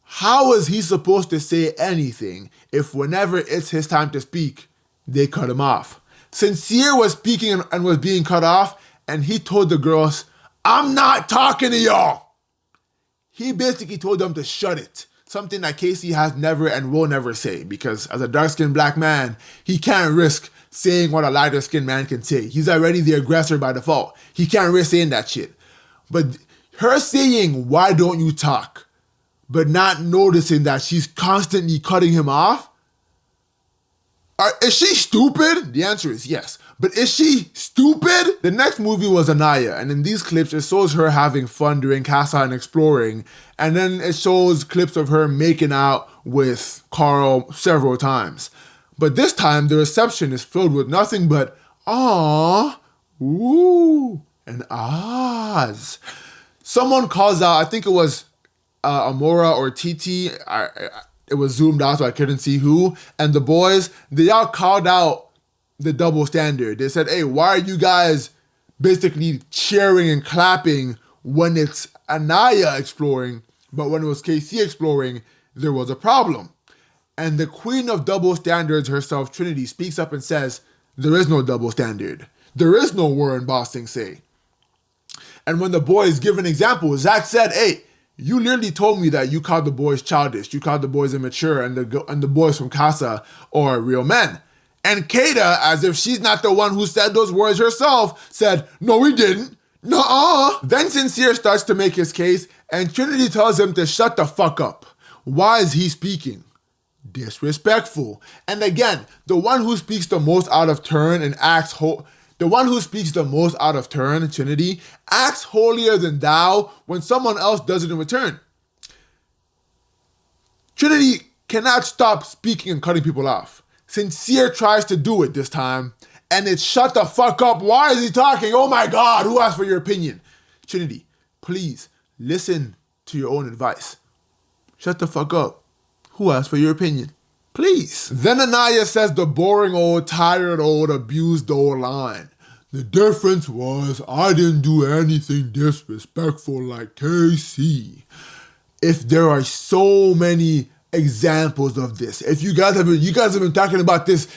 How is he supposed to say anything if whenever it's his time to speak, they cut him off? Sincere was speaking and was being cut off, and he told the girls, I'm not talking to y'all. He basically told them to shut it. Something that Casey has never and will never say, because as a dark-skinned black man, he can't risk saying what a lighter-skinned man can say. He's already the aggressor by default. He can't risk saying that shit. But her saying, why don't you talk? But not noticing that she's constantly cutting him off? Is she stupid? The answer is yes. But is she stupid? The next movie was Anaya, and in these clips, it shows her having fun during Casa and exploring, and then it shows clips of her making out with Carl several times. But this time, the reception is filled with nothing but aww, ooh, and ahs. Someone calls out, I think it was Amora or Titi, it was zoomed out so I couldn't see who, and the boys, they all called out the double standard. They said, hey, why are you guys basically cheering and clapping when it's Anaya exploring, but when it was KC exploring, there was a problem? And the queen of double standards herself, Trinity, speaks up and says, there is no double standard. There is no Warren Bossing say. And when the boys give an example, Zach said, hey, you literally told me that you called the boys childish, you called the boys immature, and the boys from Casa are real men. And Kata, as if she's not the one who said those words herself, said, no, we didn't. Nuh-uh. Then Sincere starts to make his case, and Trinity tells him to shut the fuck up. Why is he speaking? Disrespectful. And again, the one who speaks the most out of turn and acts the one who speaks the most out of turn, Trinity, acts holier than thou when someone else does it in return. Trinity cannot stop speaking and cutting people off. Sincere tries to do it this time, and it's shut the fuck up. Why is he talking? Oh my God, who asked for your opinion? Trinity, please listen to your own advice. Shut the fuck up. Who asked for your opinion? Please. Then Anaya says the boring old, tired old, abused old line. The difference was I didn't do anything disrespectful like KC. If there are so many examples of this, if you guys have been talking about this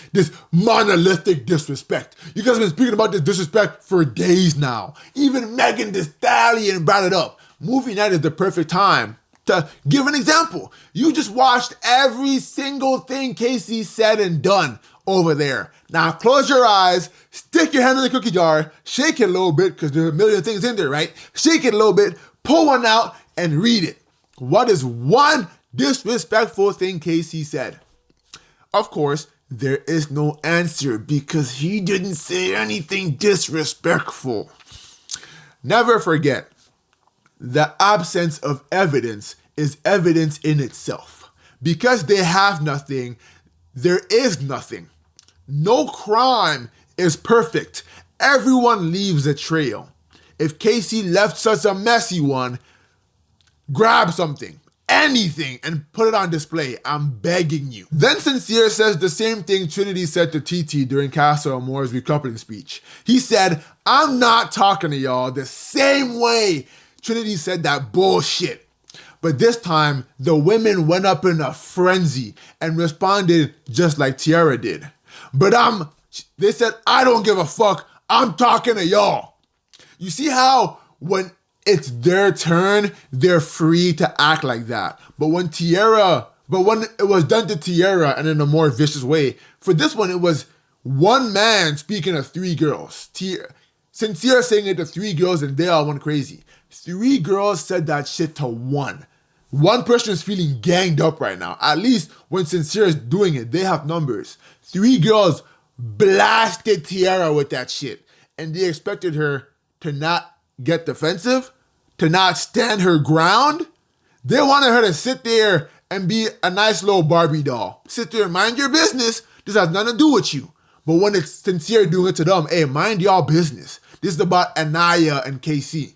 monolithic disrespect. You guys have been speaking about this disrespect for days now. Even Megan Thee Stallion brought it up. Movie night is the perfect time to give an example. You just watched every single thing Casey said and done over there. Now close your eyes, stick your hand in the cookie jar, shake it a little bit, because there are a million things in there, right? Shake it a little bit, pull one out, and read it. What is one disrespectful thing Casey said? Of course, there is no answer because he didn't say anything disrespectful. Never forget, the absence of evidence is evidence in itself. Because they have nothing, there is nothing. No crime is perfect. Everyone leaves a trail. If Casey left such a messy one, grab something, anything, and put it on display. I'm begging you. Then Sincere says the same thing Trinity said to TT during Castle Amore's recoupling speech. He said, I'm not talking to y'all the same way Trinity said that bullshit. But this time, the women went up in a frenzy and responded just like Tiara did. They said, I don't give a fuck. I'm talking to y'all. You see how when it's their turn, they're free to act like that. But when it was done to Tiara and in a more vicious way, for this one, it was one man speaking to three girls. Sincere saying it to three girls and they all went crazy. Three girls said that shit to one. One person is feeling ganged up right now. At least when Sincere is doing it, they have numbers. Three girls blasted Tiara with that shit. And they expected her to not get defensive, to not stand her ground. They wanted her to sit there and be a nice little Barbie doll. Sit there and mind your business. This has nothing to do with you. But when it's Sincere doing it to them, hey, mind y'all business. This is about Anaya and KC.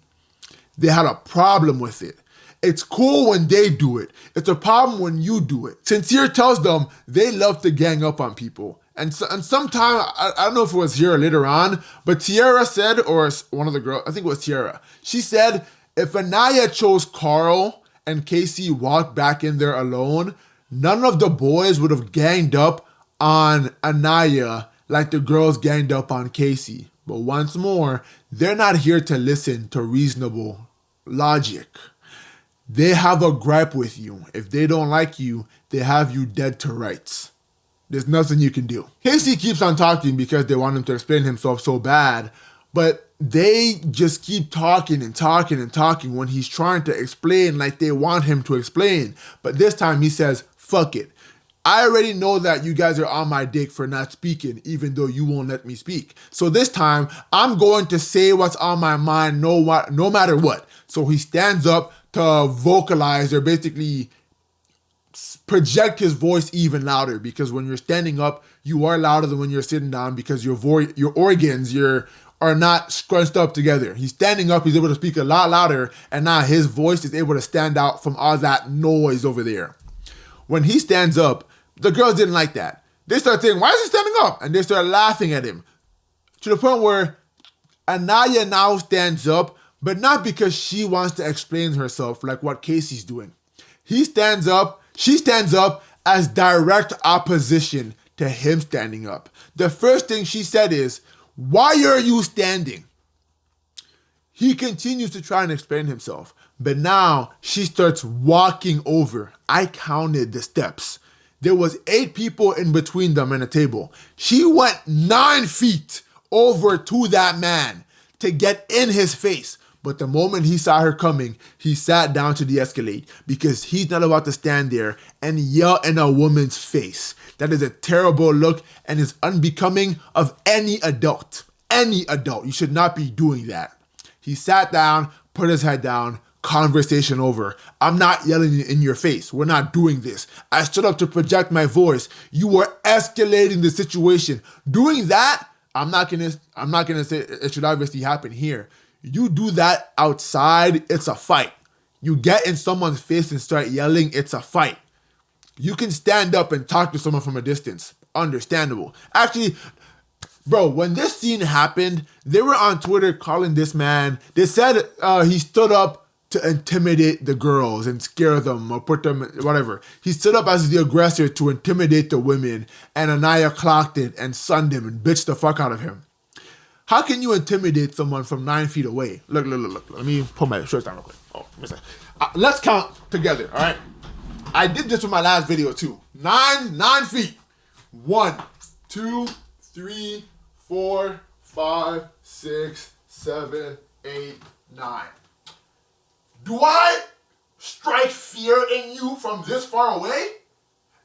They had a problem with it. It's cool when they do it. It's a problem when you do it. Sincere tells them they love to gang up on people. And sometime, I don't know if it was here or later on, but Tiara said, or one of the girls, I think it was Tiara, she said, if Anaya chose Carl and Casey walked back in there alone, none of the boys would have ganged up on Anaya like the girls ganged up on Casey. But once more, they're not here to listen to reasonable logic. They have a gripe with you. If they don't like you, they have you dead to rights. There's nothing you can do. Casey keeps on talking because they want him to explain himself so bad, but they just keep talking and talking and talking when he's trying to explain like they want him to explain. But this time he says, fuck it. I already know that you guys are on my dick for not speaking, even though you won't let me speak. So this time, I'm going to say what's on my mind no matter what. So he stands up to vocalize or basically project his voice even louder, because when you're standing up, you are louder than when you're sitting down because your organs are not scrunched up together. He's standing up, he's able to speak a lot louder, and now his voice is able to stand out from all that noise over there. When he stands up, the girls didn't like that. They started saying, why is he standing up? And they started laughing at him. To the point where Anaya now stands up, but not because she wants to explain herself like what Casey's doing. She stands up as direct opposition to him standing up. The first thing she said is, why are you standing? He continues to try and explain himself, but now she starts walking over. I counted the steps. There was 8 people in between them and a table. She went 9 feet over to that man to get in his face. But the moment he saw her coming, he sat down to de-escalate because he's not about to stand there and yell in a woman's face. That is a terrible look and is unbecoming of any adult. Any adult. You should not be doing that. He sat down, put his head down, conversation over. I'm not yelling in your face. We're not doing this. I stood up to project my voice. You were escalating the situation. Doing that, I'm not gonna say it should obviously happen here. You do that outside, it's a fight. You get in someone's face and start yelling, it's a fight. You can stand up and talk to someone from a distance. Understandable. Actually, bro, when this scene happened, they were on Twitter calling this man. They said he stood up to intimidate the girls and scare them or put them, whatever. He stood up as the aggressor to intimidate the women, and Anaya clocked it and sunned him and bitched the fuck out of him. How can you intimidate someone from 9 feet away? Look. Let me pull my shorts down real quick. Oh, let's count together, all right? I did this with my last video too. 9 feet. 1, 2, 3, 4, 5, 6, 7, 8, 9. Do I strike fear in you from this far away?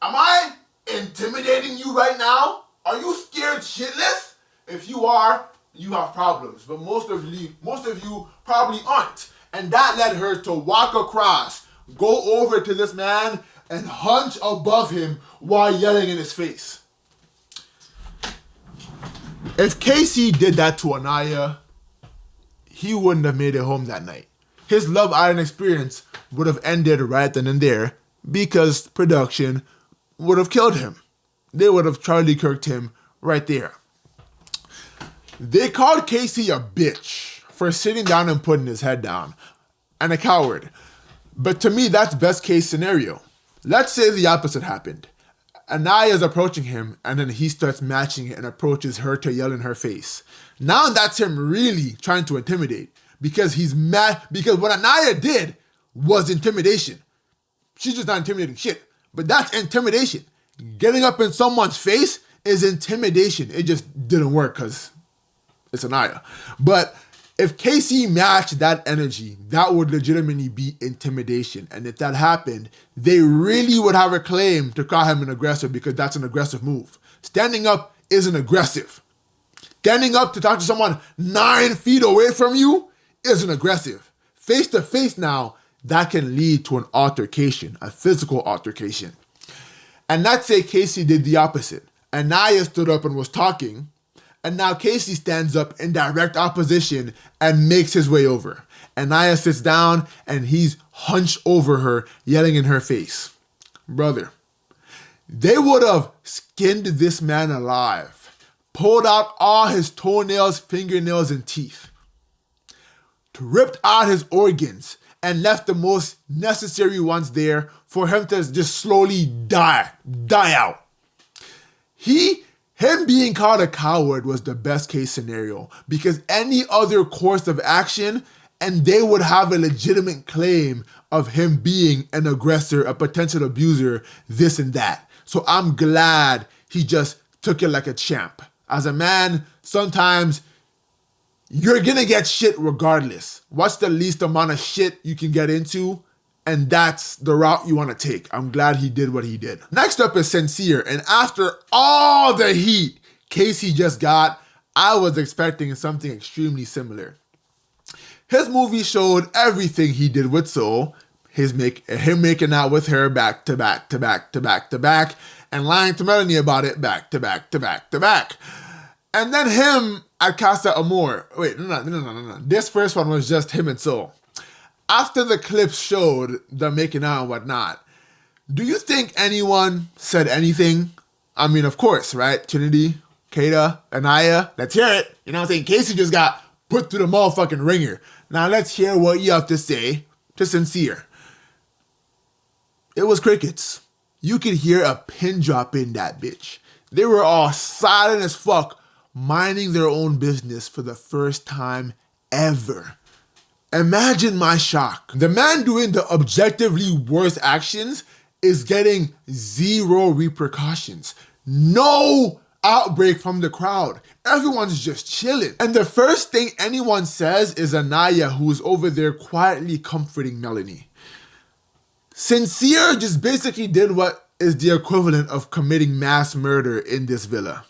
Am I intimidating you right now? Are you scared shitless? If you are, you have problems. But most of you probably aren't. And that led her to walk across, go over to this man, and hunch above him while yelling in his face. If Casey did that to Anaya, he wouldn't have made it home that night. His Love Island experience would have ended right then and there because production would have killed him. They would have Charlie Kirk'd him right there. They called Casey a bitch for sitting down and putting his head down, and a coward. But to me, that's best case scenario. Let's say the opposite happened. Anaya's approaching him, and then he starts matching it and approaches her to yell in her face. Now that's him really trying to intimidate, because he's mad, because what Anaya did was intimidation. She's just not intimidating shit, but that's intimidation. Getting up in someone's face is intimidation. It just didn't work because it's Anaya. But if Casey matched that energy, that would legitimately be intimidation. And if that happened, they really would have a claim to call him an aggressor because that's an aggressive move. Standing up isn't aggressive. Standing up to talk to someone 9 feet away from you isn't aggressive. Face to face now, that can lead to an altercation, a physical altercation. And let's say Casey did the opposite. Anaya stood up and was talking, and now Casey stands up in direct opposition and makes his way over. Anaya sits down and he's hunched over her, yelling in her face. Brother, they would have skinned this man alive, pulled out all his toenails, fingernails, and teeth, ripped out his organs, and left the most necessary ones there for him to just slowly die out. Him being called a coward was the best case scenario, because any other course of action and they would have a legitimate claim of him being an aggressor, a potential abuser, this and that. So I'm glad he just took it like a champ. As a man, sometimes you're gonna get shit regardless. What's the least amount of shit you can get into? And that's the route you want to take. I'm glad he did what he did. Next up is Sincere. And after all the heat Casey just got, I was expecting something extremely similar. His movie showed everything he did with Soul, him making out with her back to back to back to back to back, and lying to Melanie about it back to back to back to back. And then him at Casa Amor. Wait, no. This first one was just him and Soul. After the clips showed the making out and whatnot, do you think anyone said anything? I mean, of course, right? Trinity, Kata, Anaya, let's hear it. You know what I'm saying? Casey just got put through the motherfucking ringer. Now let's hear what you have to say to Sincere. It was crickets. You could hear a pin drop in that bitch. They were all silent as fuck, minding their own business for the first time ever. Imagine my shock. The man doing the objectively worst actions is getting zero repercussions. No outbreak from the crowd. Everyone's just chilling. And the first thing anyone says is Anaya, who's over there quietly comforting Melanie. Sincere just basically did what is the equivalent of committing mass murder in this villa.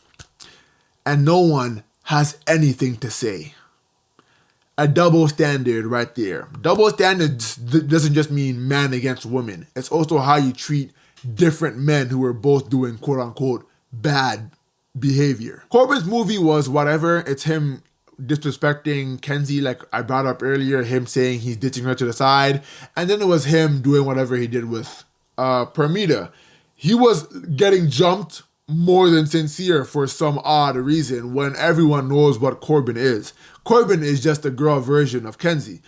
And no one has anything to say. A double standard right there. Double standard doesn't just mean man against woman. It's also how you treat different men who are both doing quote unquote bad behavior. Corbin's movie was whatever. It's him disrespecting Kenzie, like I brought up earlier, him saying he's ditching her to the side. And then it was him doing whatever he did with Permita. He was getting jumped more than Sincere for some odd reason when everyone knows what Corbin is. Corbin is just a girl version of Kenzie.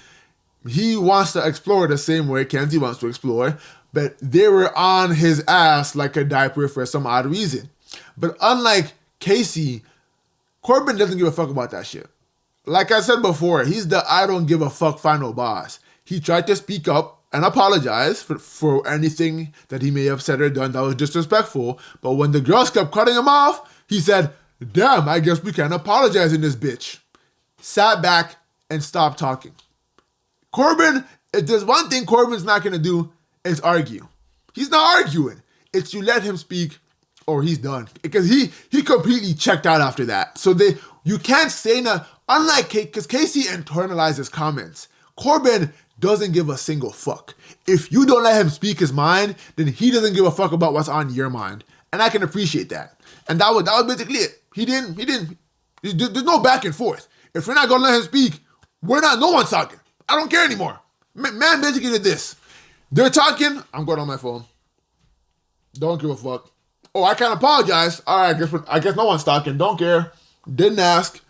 He wants to explore the same way Kenzie wants to explore, but they were on his ass like a diaper for some odd reason. But unlike Casey, Corbin doesn't give a fuck about that shit. Like I said before, he's the I don't give a fuck final boss. He tried to speak up and apologize for anything that he may have said or done that was disrespectful, but when the girls kept cutting him off, he said, damn, I guess we can't apologize in this bitch. Sat back and stopped talking. Corbin, if there's one thing Corbin's not going to do, is argue. He's not arguing. It's you let him speak or he's done. Because he completely checked out after that. So you can't say nothing. Unlike because Casey internalizes comments. Corbin doesn't give a single fuck. If you don't let him speak his mind, then he doesn't give a fuck about what's on your mind. And I can appreciate that. And that was basically it. He didn't. There's no back and forth. If we're not going to let him speak, no one's talking. I don't care anymore. Man basically did this. They're talking, I'm going on my phone. Don't give a fuck. Oh, I can't apologize. All right, I guess no one's talking. Don't care. Didn't ask.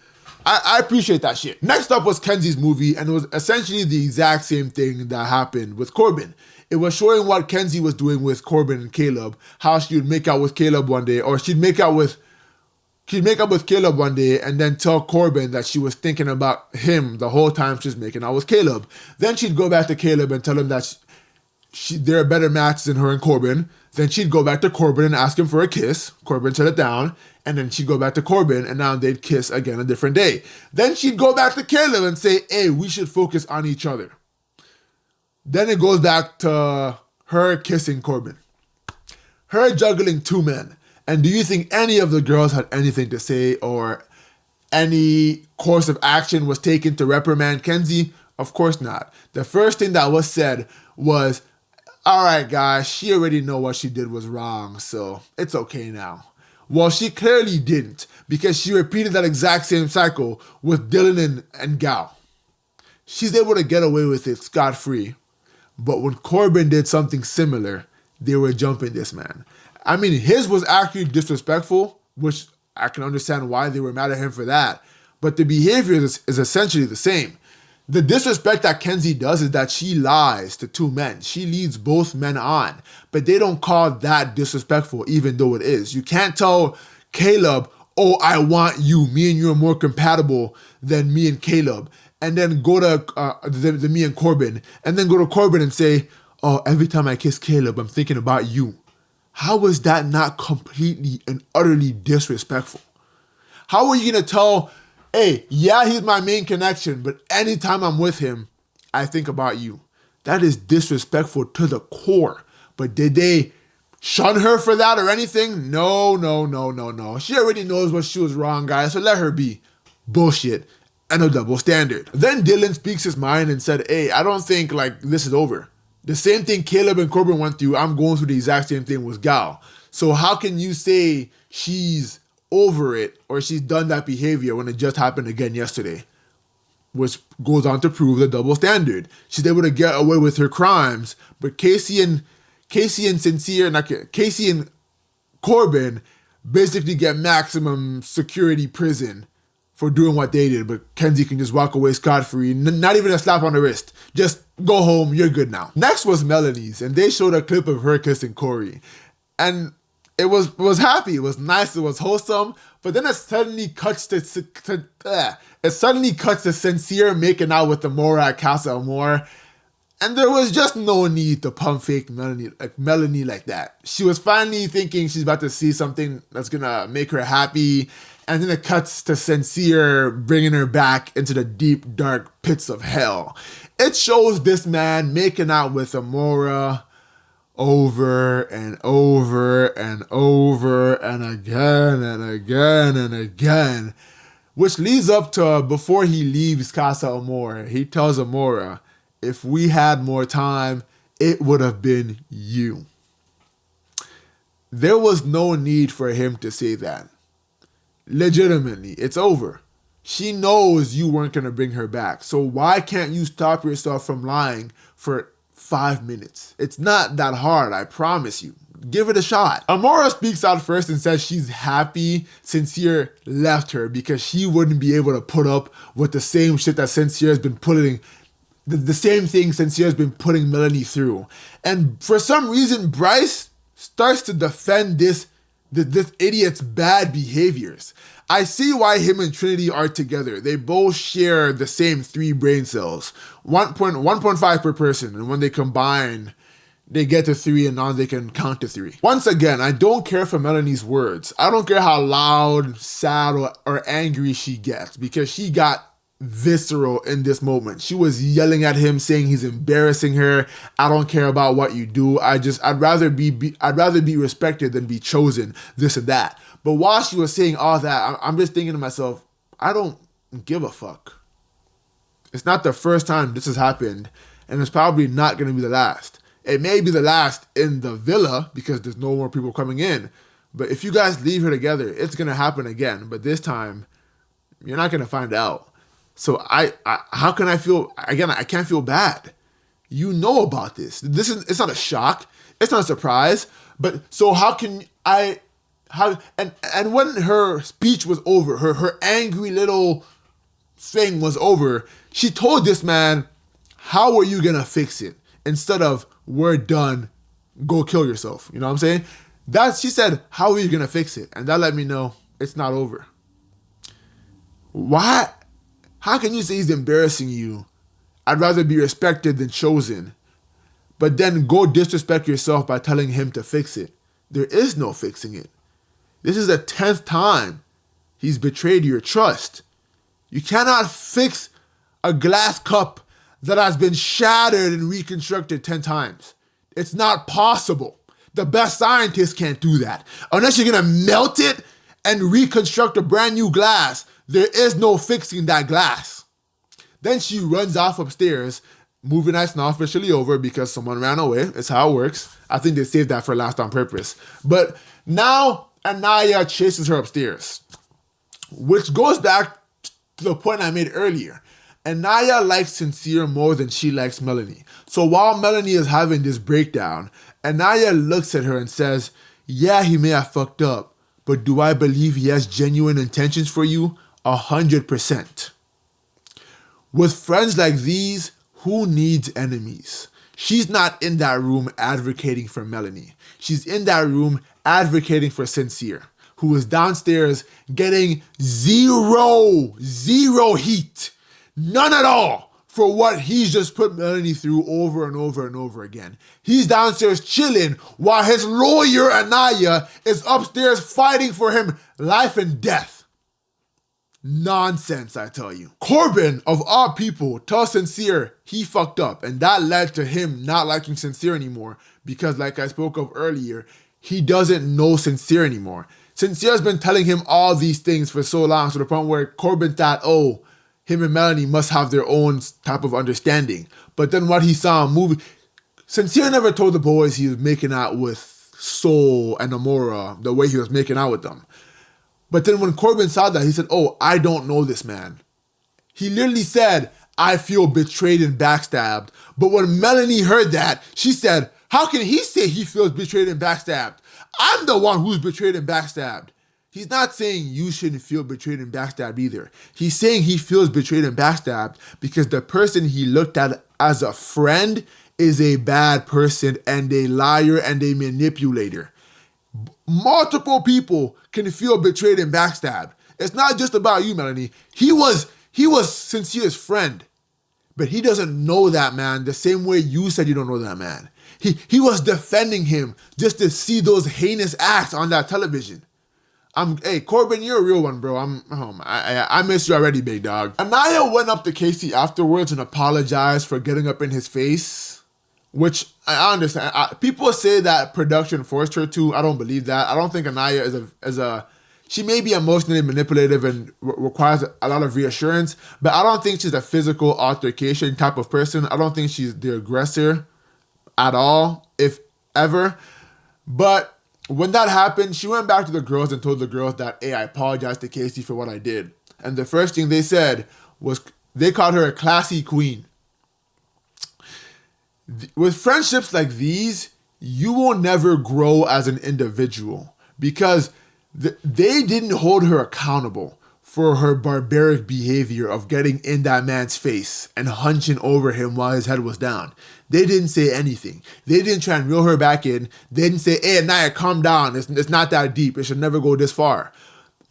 I appreciate that shit. Next up was Kenzie's movie, and it was essentially the exact same thing that happened with Corbin. It was showing what Kenzie was doing with Corbin and Caleb, how she would make out with Caleb one day, or she'd make up with Caleb one day and then tell Corbin that she was thinking about him the whole time she was making out with Caleb. Then she'd go back to Caleb and tell him that they're a better match than her and Corbin. Then she'd go back to Corbin and ask him for a kiss. Corbin shut it down. And then she'd go back to Corbin and now they'd kiss again a different day. Then she'd go back to Caleb and say, hey, we should focus on each other. Then it goes back to her kissing Corbin. Her juggling two men. And do you think any of the girls had anything to say or any course of action was taken to reprimand Kenzie? Of course not. The first thing that was said was, all right, guys, she already know what she did was wrong, so it's okay now. Well, she clearly didn't because she repeated that exact same cycle with Dylan and Gal. She's able to get away with it scot-free. But when Corbin did something similar, they were jumping this man. I mean, his was actually disrespectful, which I can understand why they were mad at him for that. But the behavior is essentially the same. The disrespect that Kenzie does is that she lies to two men. She leads both men on. But they don't call that disrespectful, even though it is. You can't tell Caleb, oh, I want you. Me and you are more compatible than me and Caleb. And then go to the me and Corbin. And then go to Corbin and say, oh, every time I kiss Caleb, I'm thinking about you. How is that not completely and utterly disrespectful? How are you going to tell, hey, yeah, he's my main connection, but anytime I'm with him, I think about you? That is disrespectful to the core. But did they shun her for that or anything? No. She already knows what she was wrong, guys, so let her be. Bullshit and a double standard. Then Dylan speaks his mind and said, hey, I don't think this is over. The same thing Caleb and Corbin went through, I'm going through the exact same thing with Gal. So how can you say she's over it or she's done that behavior when it just happened again yesterday? Which goes on to prove the double standard. She's able to get away with her crimes, but Casey and Corbin basically get maximum security prison for doing what they did, but Kenzie can just walk away scot-free, not even a slap on the wrist. Just go home, you're good now. Next was Melanie's, and they showed a clip of her kissing Corey. And it was happy, it was nice, it was wholesome, but then it suddenly cuts to Sincere making out with Amora at Casa Amor. And there was just no need to pump fake Melanie like that. She was finally thinking she's about to see something that's gonna make her happy, and then it cuts to Sincere bringing her back into the deep, dark pits of hell. It shows this man making out with Amora over and over and over and again and again and again, which leads up to before he leaves Casa Amor, he tells Amora, if we had more time, it would have been you. There was no need for him to say that. Legitimately, it's over. She knows you weren't going to bring her back. So why can't you stop yourself from lying for 5 minutes? It's not that hard, I promise you. Give it a shot. Amora speaks out first and says she's happy Sincere left her because she wouldn't be able to put up with the same shit that Sincere has been putting, the same thing Sincere has been putting Melanie through. And for some reason, Bryce starts to defend this idiot's bad behaviors. I see why him and Trinity are together. They both share the same 3 brain cells, 1.5 per person, and when they combine, they get to 3 and now they can count to 3. Once again, I don't care for Melanie's words. I don't care how loud, sad, or angry she gets because she got visceral in this moment. She was yelling at him, saying he's embarrassing her. I don't care about what you do. I'd rather be respected than be chosen, this and that. But while she was saying all that, I'm just thinking to myself, I don't give a fuck. It's not the first time this has happened, and it's probably not going to be the last. It may be the last in the villa because there's no more people coming in. But if you guys leave her together, it's going to happen again. But this time, you're not going to find out. So how can I feel, again, I can't feel bad. You know about this. It's not a shock. It's not a surprise. But so how can I, and when her speech was over, her angry little thing was over, she told this man, how are you going to fix it? Instead of, we're done, go kill yourself. You know what I'm saying? She said, how are you going to fix it? And that let me know it's not over. Why? How can you say he's embarrassing you? I'd rather be respected than chosen. But then go disrespect yourself by telling him to fix it. There is no fixing it. This is the 10th time he's betrayed your trust. You cannot fix a glass cup that has been shattered and reconstructed 10 times. It's not possible. The best scientists can't do that. Unless you're going to melt it and reconstruct a brand new glass, there is no fixing that glass. Then she runs off upstairs. Movie night's not officially over because someone ran away. It's how it works. I think they saved that for last on purpose. But now Anaya chases her upstairs, which goes back to the point I made earlier. Anaya likes Sincere more than she likes Melanie. So while Melanie is having this breakdown, Anaya looks at her and says, yeah, he may have fucked up, but do I believe he has genuine intentions for you? 100%. With friends like these, who needs enemies? She's not in that room advocating for Melanie. She's in that room advocating for Sincere, who is downstairs getting zero heat. None at all for what he's just put Melanie through over and over and over again. He's downstairs chilling while his lawyer, Anaya, is upstairs fighting for him life and death. Nonsense, I tell you. Corbin, of all people, tells Sincere he fucked up, and that led to him not liking Sincere anymore because, like I spoke of earlier, he doesn't know Sincere anymore. Sincere has been telling him all these things for so long to the point where Corbin thought, oh, him and Melanie must have their own type of understanding. But then what he saw in movie, Sincere never told the boys he was making out with Soul and Amora the way he was making out with them. But then when Corbin saw that, he said, oh, I don't know this man. He literally said, I feel betrayed and backstabbed. But when Melanie heard that, she said, how can he say he feels betrayed and backstabbed? I'm the one who's betrayed and backstabbed. He's not saying you shouldn't feel betrayed and backstabbed either. He's saying he feels betrayed and backstabbed because the person he looked at as a friend is a bad person and a liar and a manipulator. Multiple people can feel betrayed and backstabbed. It's not just about you, Melanie. He was Sincere's friend. But he doesn't know that man the same way you said you don't know that man. He was defending him just to see those heinous acts on that television. Hey, Corbin, you're a real one, bro. I miss you already, big dog. Anaya went up to Casey afterwards and apologized for getting up in his face, which I understand. People say that production forced her to. I don't believe that. I don't think Anaya she may be emotionally manipulative and requires a lot of reassurance, but I don't think she's a physical altercation type of person. I don't think she's the aggressor at all, if ever. But when that happened, she went back to the girls and told the girls that, hey, I apologize to Casey for what I did. And the first thing they said was they called her a classy queen. With friendships like these, you will never grow as an individual because they didn't hold her accountable for her barbaric behavior of getting in that man's face and hunching over him while his head was down. They didn't say anything. They didn't try and reel her back in. They didn't say, hey, Anaya, calm down. It's not that deep. It should never go this far.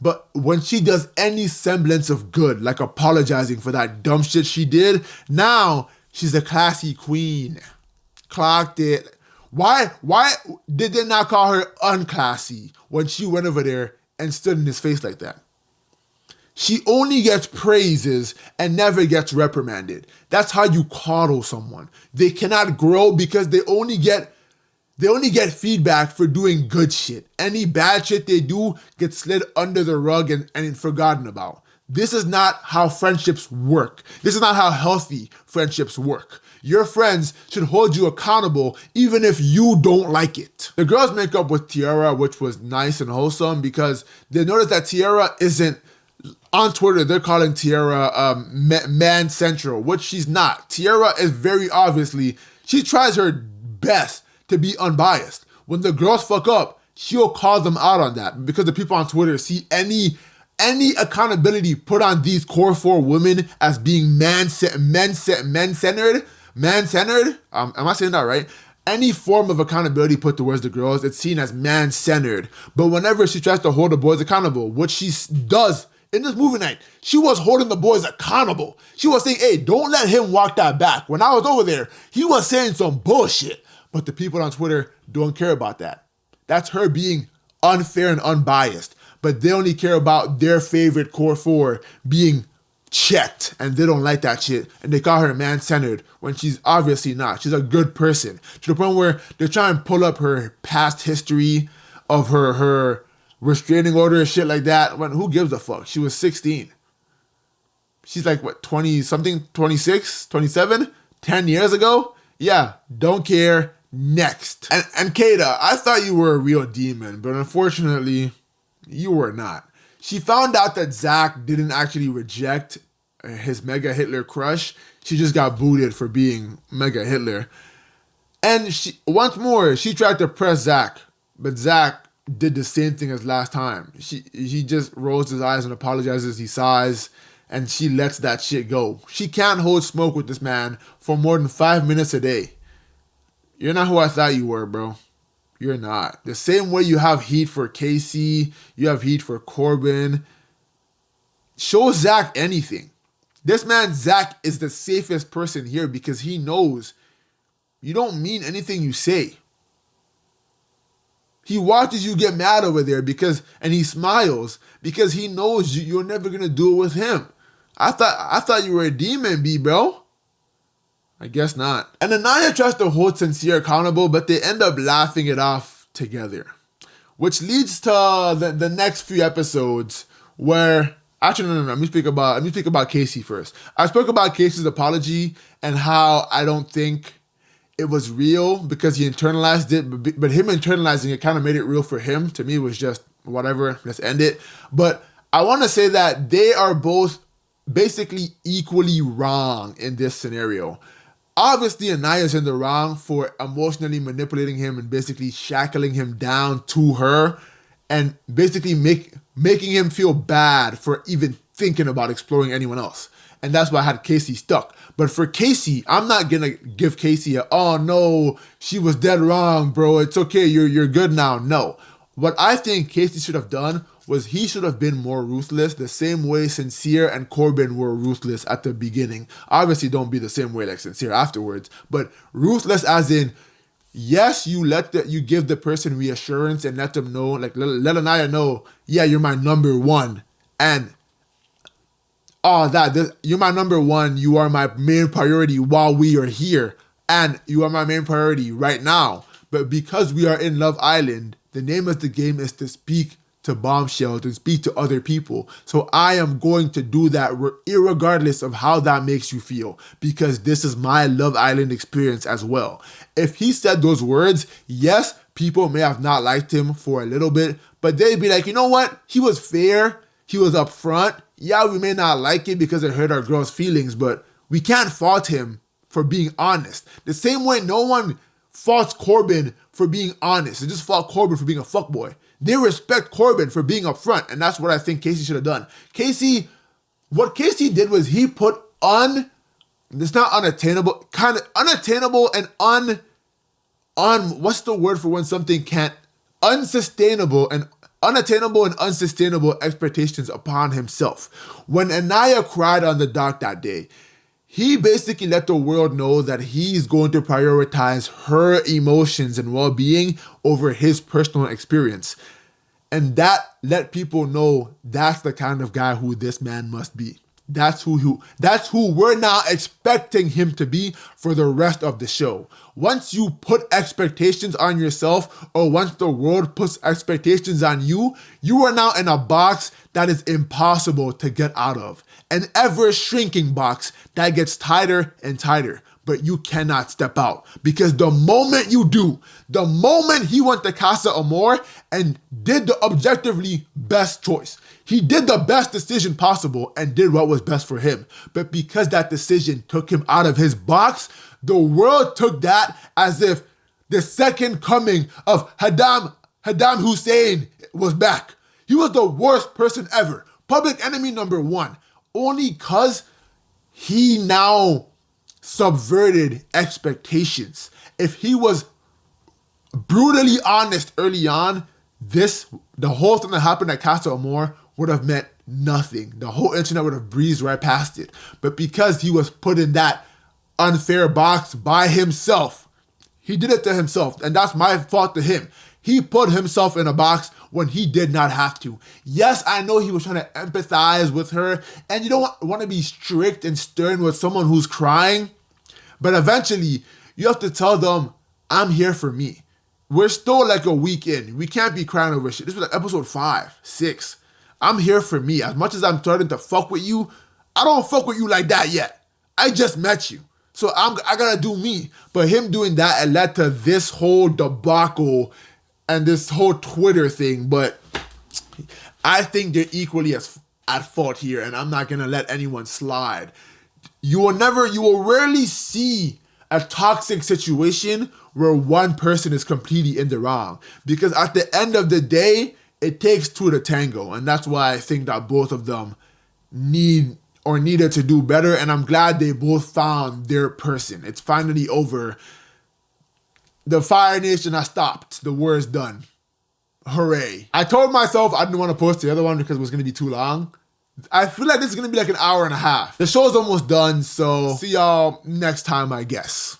But when she does any semblance of good, like apologizing for that dumb shit she did, now she's a classy queen. Clocked it. Why did they not call her unclassy when she went over there and stood in his face like that? She only gets praises and never gets reprimanded. That's how you coddle someone. They cannot grow because they only get feedback for doing good shit. Any bad shit they do gets slid under the rug and forgotten about. This is not how friendships work. This is not how healthy friendships work. Your friends should hold you accountable even if you don't like it. The girls make up with Tiara, which was nice and wholesome because they noticed that Tiara isn't, on Twitter, they're calling Tiara man central, which she's not. Tiara is very obviously, she tries her best to be unbiased. When the girls fuck up, she'll call them out on that because the people on Twitter see any accountability put on these core four women as being man-centered. Am I saying that right? Any form of accountability put towards the girls, it's seen as man-centered. But whenever she tries to hold the boys accountable, what she does in this movie night, she was holding the boys accountable. She was saying, hey, don't let him walk that back. When I was over there, he was saying some bullshit. But the people on Twitter don't care about that. That's her being unfair and unbiased. But they only care about their favorite core four being checked, and they don't like that shit, and they call her man-centered when she's obviously not. She's a good person, to the point where they're trying to pull up her past history of her restraining order and shit like that. When who gives a fuck? She was 16. She's like, what, 20-something, 26, 27, 10 years ago? Yeah, don't care. Next. And Kata, I thought you were a real demon, but unfortunately, you were not. She found out that Zach didn't actually reject his Mega Hitler crush. She just got booted for being Mega Hitler. And once more, she tried to press Zach, but Zach did the same thing as last time. He just rolls his eyes and apologizes. He sighs, and she lets that shit go. She can't hold smoke with this man for more than 5 minutes a day. You're not who I thought you were, bro. You're not. The same way you have heat for Casey, you have heat for Corbin. Show Zach anything. This man, Zach, is the safest person here because he knows you don't mean anything you say. He watches you get mad over there and he smiles because he knows you're never going to do it with him. I thought you were a demon, B, bro. I guess not. And Anaya tries to hold Sincere accountable, but they end up laughing it off together. Which leads to the next few episodes where... Actually, no. Let me speak about Casey first. I spoke about Casey's apology and how I don't think it was real because he internalized it, but him internalizing it kind of made it real for him. To me, it was just whatever, let's end it. But I want to say that they are both basically equally wrong in this scenario. Obviously, Anaya's in the wrong for emotionally manipulating him and basically shackling him down to her and basically making him feel bad for even thinking about exploring anyone else. And that's why I had Casey stuck. But for Casey, I'm not going to give Casey oh no, she was dead wrong, bro. It's okay, you're good now. No. What I think Casey should have done was he should have been more ruthless, the same way Sincere and Corbin were ruthless at the beginning. Obviously, don't be the same way like Sincere afterwards, but ruthless as in, yes, you give the person reassurance and let them know, like let Anaya know, yeah, you're my number one, and you're my number one, you are my main priority while we are here, and you are my main priority right now. But because we are in Love Island, the name of the game is to speak to bombshells and speak to other people. So I am going to do that irregardless of how that makes you feel, because this is my Love Island experience as well. If he said those words, yes, people may have not liked him for a little bit, but they'd be like, you know what? He was fair. He was upfront. Yeah, we may not like it because it hurt our girl's feelings, but we can't fault him for being honest. The same way no one faults Corbin for being honest. They just fault Corbin for being a fuckboy. They respect Corbin for being upfront, and that's what I think Casey should have done. What Casey did was he put it's not unattainable, kind of unattainable and what's the word for when something can't, unattainable and unsustainable expectations upon himself. When Anaya cried on the dock that day, he basically let the world know that he's going to prioritize her emotions and well-being over his personal experience. And that let people know that's the kind of guy who this man must be. That's who we're now expecting him to be for the rest of the show. Once you put expectations on yourself, or once the world puts expectations on you, you are now in a box that is impossible to get out of. An ever-shrinking box that gets tighter and tighter, but you cannot step out. Because the moment you do, the moment he went to Casa Amor and did the objectively best choice, he did the best decision possible and did what was best for him. But because that decision took him out of his box, the world took that as if the second coming of Saddam Hussein was back. He was the worst person ever. Public enemy number one. Only because he now subverted expectations. If he was brutally honest early on, the whole thing that happened at Casa Amor would have meant nothing. The whole internet would have breezed right past it. But because he was put in that unfair box by himself, he did it to himself, and that's my fault to him. He put himself in a box when he did not have to. Yes, I know he was trying to empathize with her, and you don't want to be strict and stern with someone who's crying, but eventually you have to tell them, I'm here for me. We're still like a week in. We can't be crying over shit. This was like episode 5, 6. I'm here for me. As much as I'm starting to fuck with you, I don't fuck with you like that yet. I just met you. So I gotta do me. But him doing that, it led to this whole debacle and this whole Twitter thing. But I think they're equally as at fault here, and I'm not gonna let anyone slide. You will rarely see a toxic situation where one person is completely in the wrong. Because at the end of the day, it takes two to tango. And that's why I think that both of them needed to do better. And I'm glad they both found their person. It's finally over. The Fire Nation has stopped. The war is done. Hooray. I told myself I didn't want to post the other one because it was going to be too long. I feel like this is going to be like an hour and a half. The show's almost done, so see y'all next time, I guess.